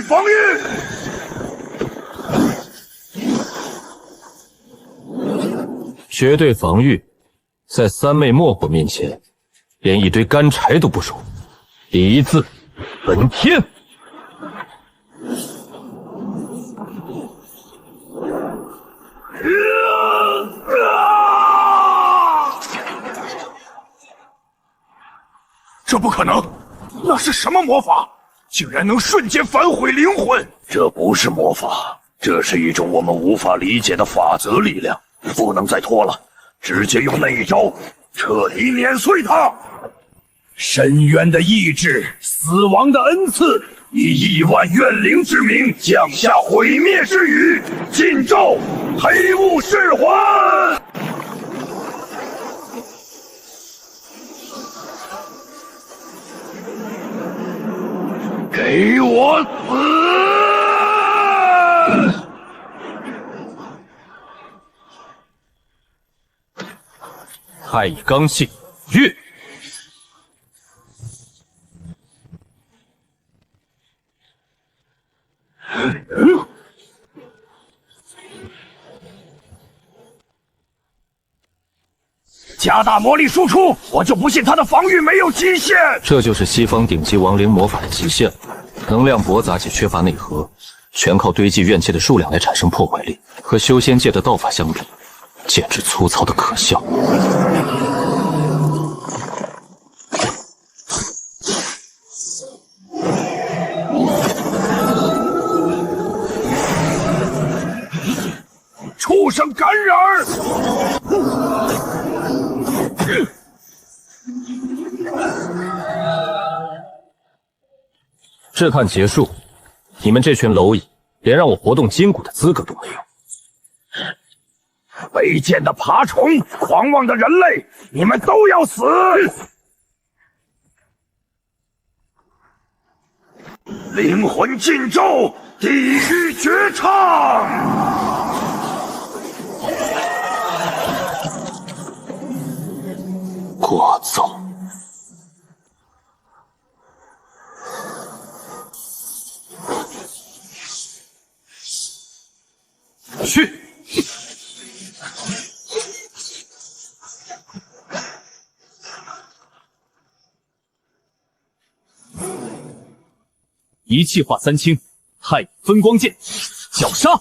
防御！绝对防御，在三昧莫火面前，连一堆干柴都不如。一字本天。这不可能！那是什么魔法？竟然能瞬间反毁灵魂！这不是魔法，这是一种我们无法理解的法则力量。不能再拖了，直接用那一招彻底碾碎它！深渊的意志，死亡的恩赐，以亿万怨灵之名降下毁灭之雨，禁咒黑雾噬魂！给我死！太乙罡气跃。加大魔力输出，我就不信他的防御没有极限。这就是西方顶级亡灵魔法的极限，能量驳杂且缺乏内核，全靠堆积怨气的数量来产生破坏力，和修仙界的道法相比，简直粗糙的可笑。畜生感染！试探结束，你们这群蝼蚁连让我活动筋骨的资格都没有。卑贱的爬虫，狂妄的人类，你们都要死！灵魂禁咒，地狱绝唱！聒噪。去！一气化三清，太乙分光剑，绞杀！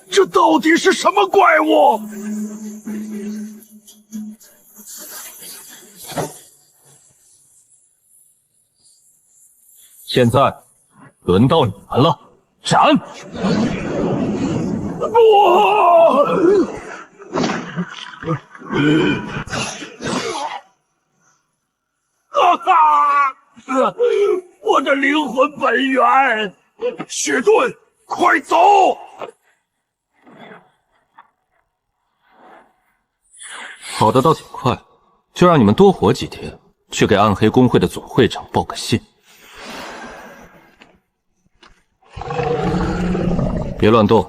这到底是什么怪物？现在轮到你们了，斩！我的灵魂本源，雪盾，快走！跑得倒挺快，就让你们多活几天，去给暗黑公会的总会长报个信。别乱动，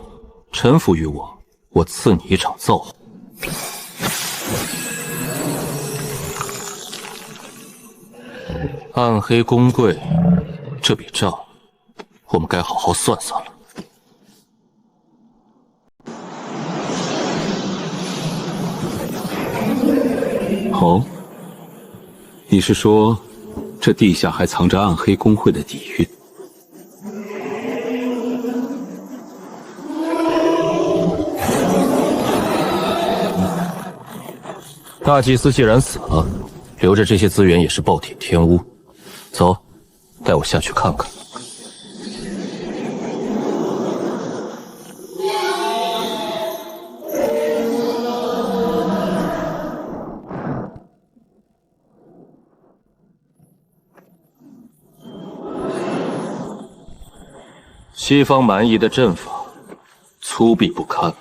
臣服于我，我赐你一场造化。暗黑公会，这笔账，我们该好好算算了。哦，你是说，这地下还藏着暗黑公会的底蕴？大祭司既然死了，留着这些资源也是暴殄天物。走，带我下去看看。西方蛮夷的阵法粗鄙不堪，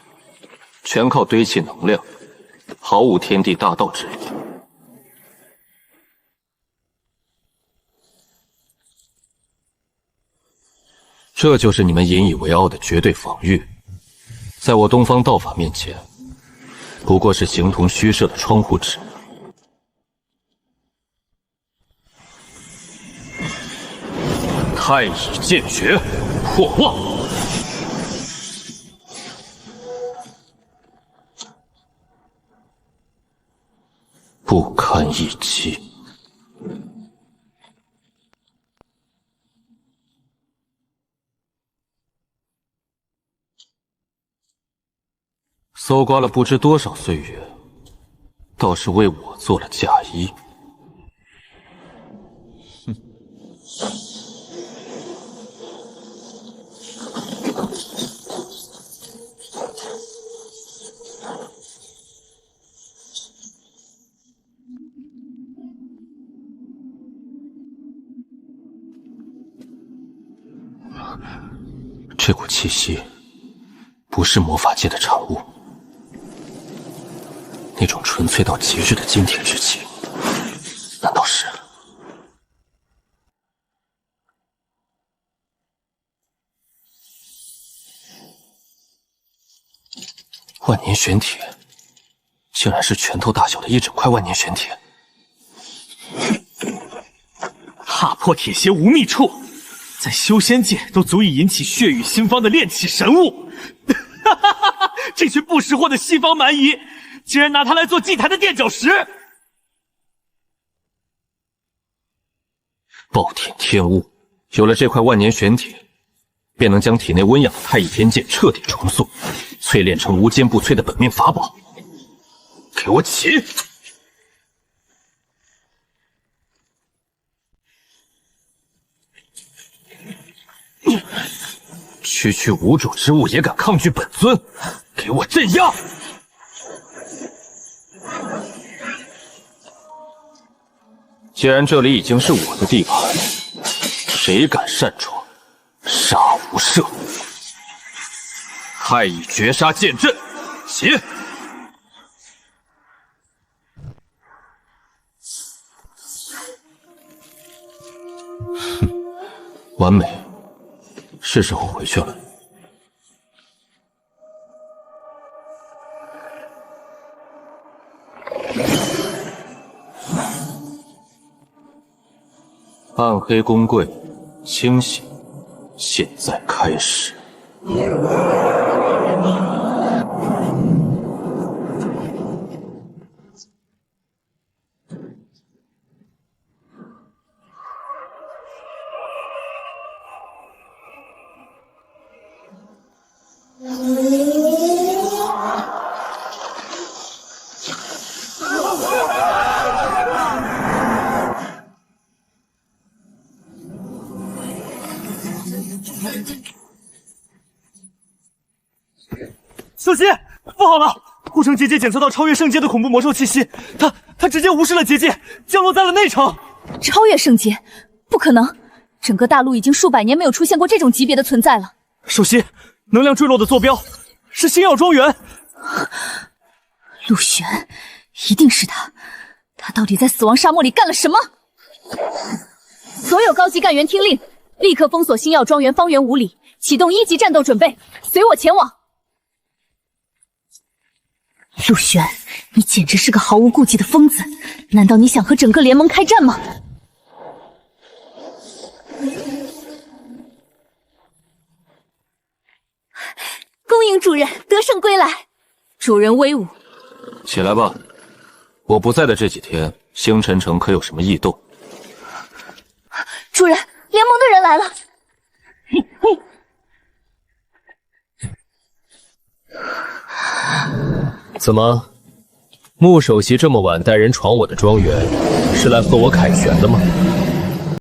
全靠堆砌能量，毫无天地大道之理。这就是你们引以为傲的绝对防御，在我东方道法面前，不过是形同虚设的窗户纸。太乙剑诀，破妄！不堪一击。搜刮了不知多少岁月，倒是为我做了嫁衣。哼！这股气息不是魔法界的产物。那种纯粹到极致的精铁之气，难道是？万年玄铁，竟然是拳头大小的一整块万年玄铁。踏破铁鞋无觅处，在修仙界都足以引起血雨腥风的炼器神物。这群不识货的西方蛮夷！竟然拿它来做祭坛的垫脚石！暴殄天物，有了这块万年玄铁，便能将体内温养的太乙天剑彻底重塑，淬炼成无坚不摧的本命法宝。给我起！区区无主之物也敢抗拒本尊，给我镇压！既然这里已经是我的地盘，谁敢擅闯，杀无赦！太乙绝杀剑阵，起！哼，完美，是时候回去了。暗黑公柜，清醒，现在开始。小希，不好了！护城结界检测到超越圣阶的恐怖魔兽气息，他直接无视了结界，降落在了内城。超越圣阶？不可能！整个大陆已经数百年没有出现过这种级别的存在了。首席，能量坠落的坐标是星耀庄园。陆玄，一定是他！他到底在死亡沙漠里干了什么？所有高级干员听令，立刻封锁星耀庄园方圆5里，启动1级战斗准备，随我前往。陆玄，你简直是个毫无顾忌的疯子！难道你想和整个联盟开战吗？恭迎主人得胜归来，主人威武！起来吧，我不在的这几天，星辰城可有什么异动？主人，联盟的人来了！怎么，穆首席这么晚带人闯我的庄园，是来和我凯旋的吗？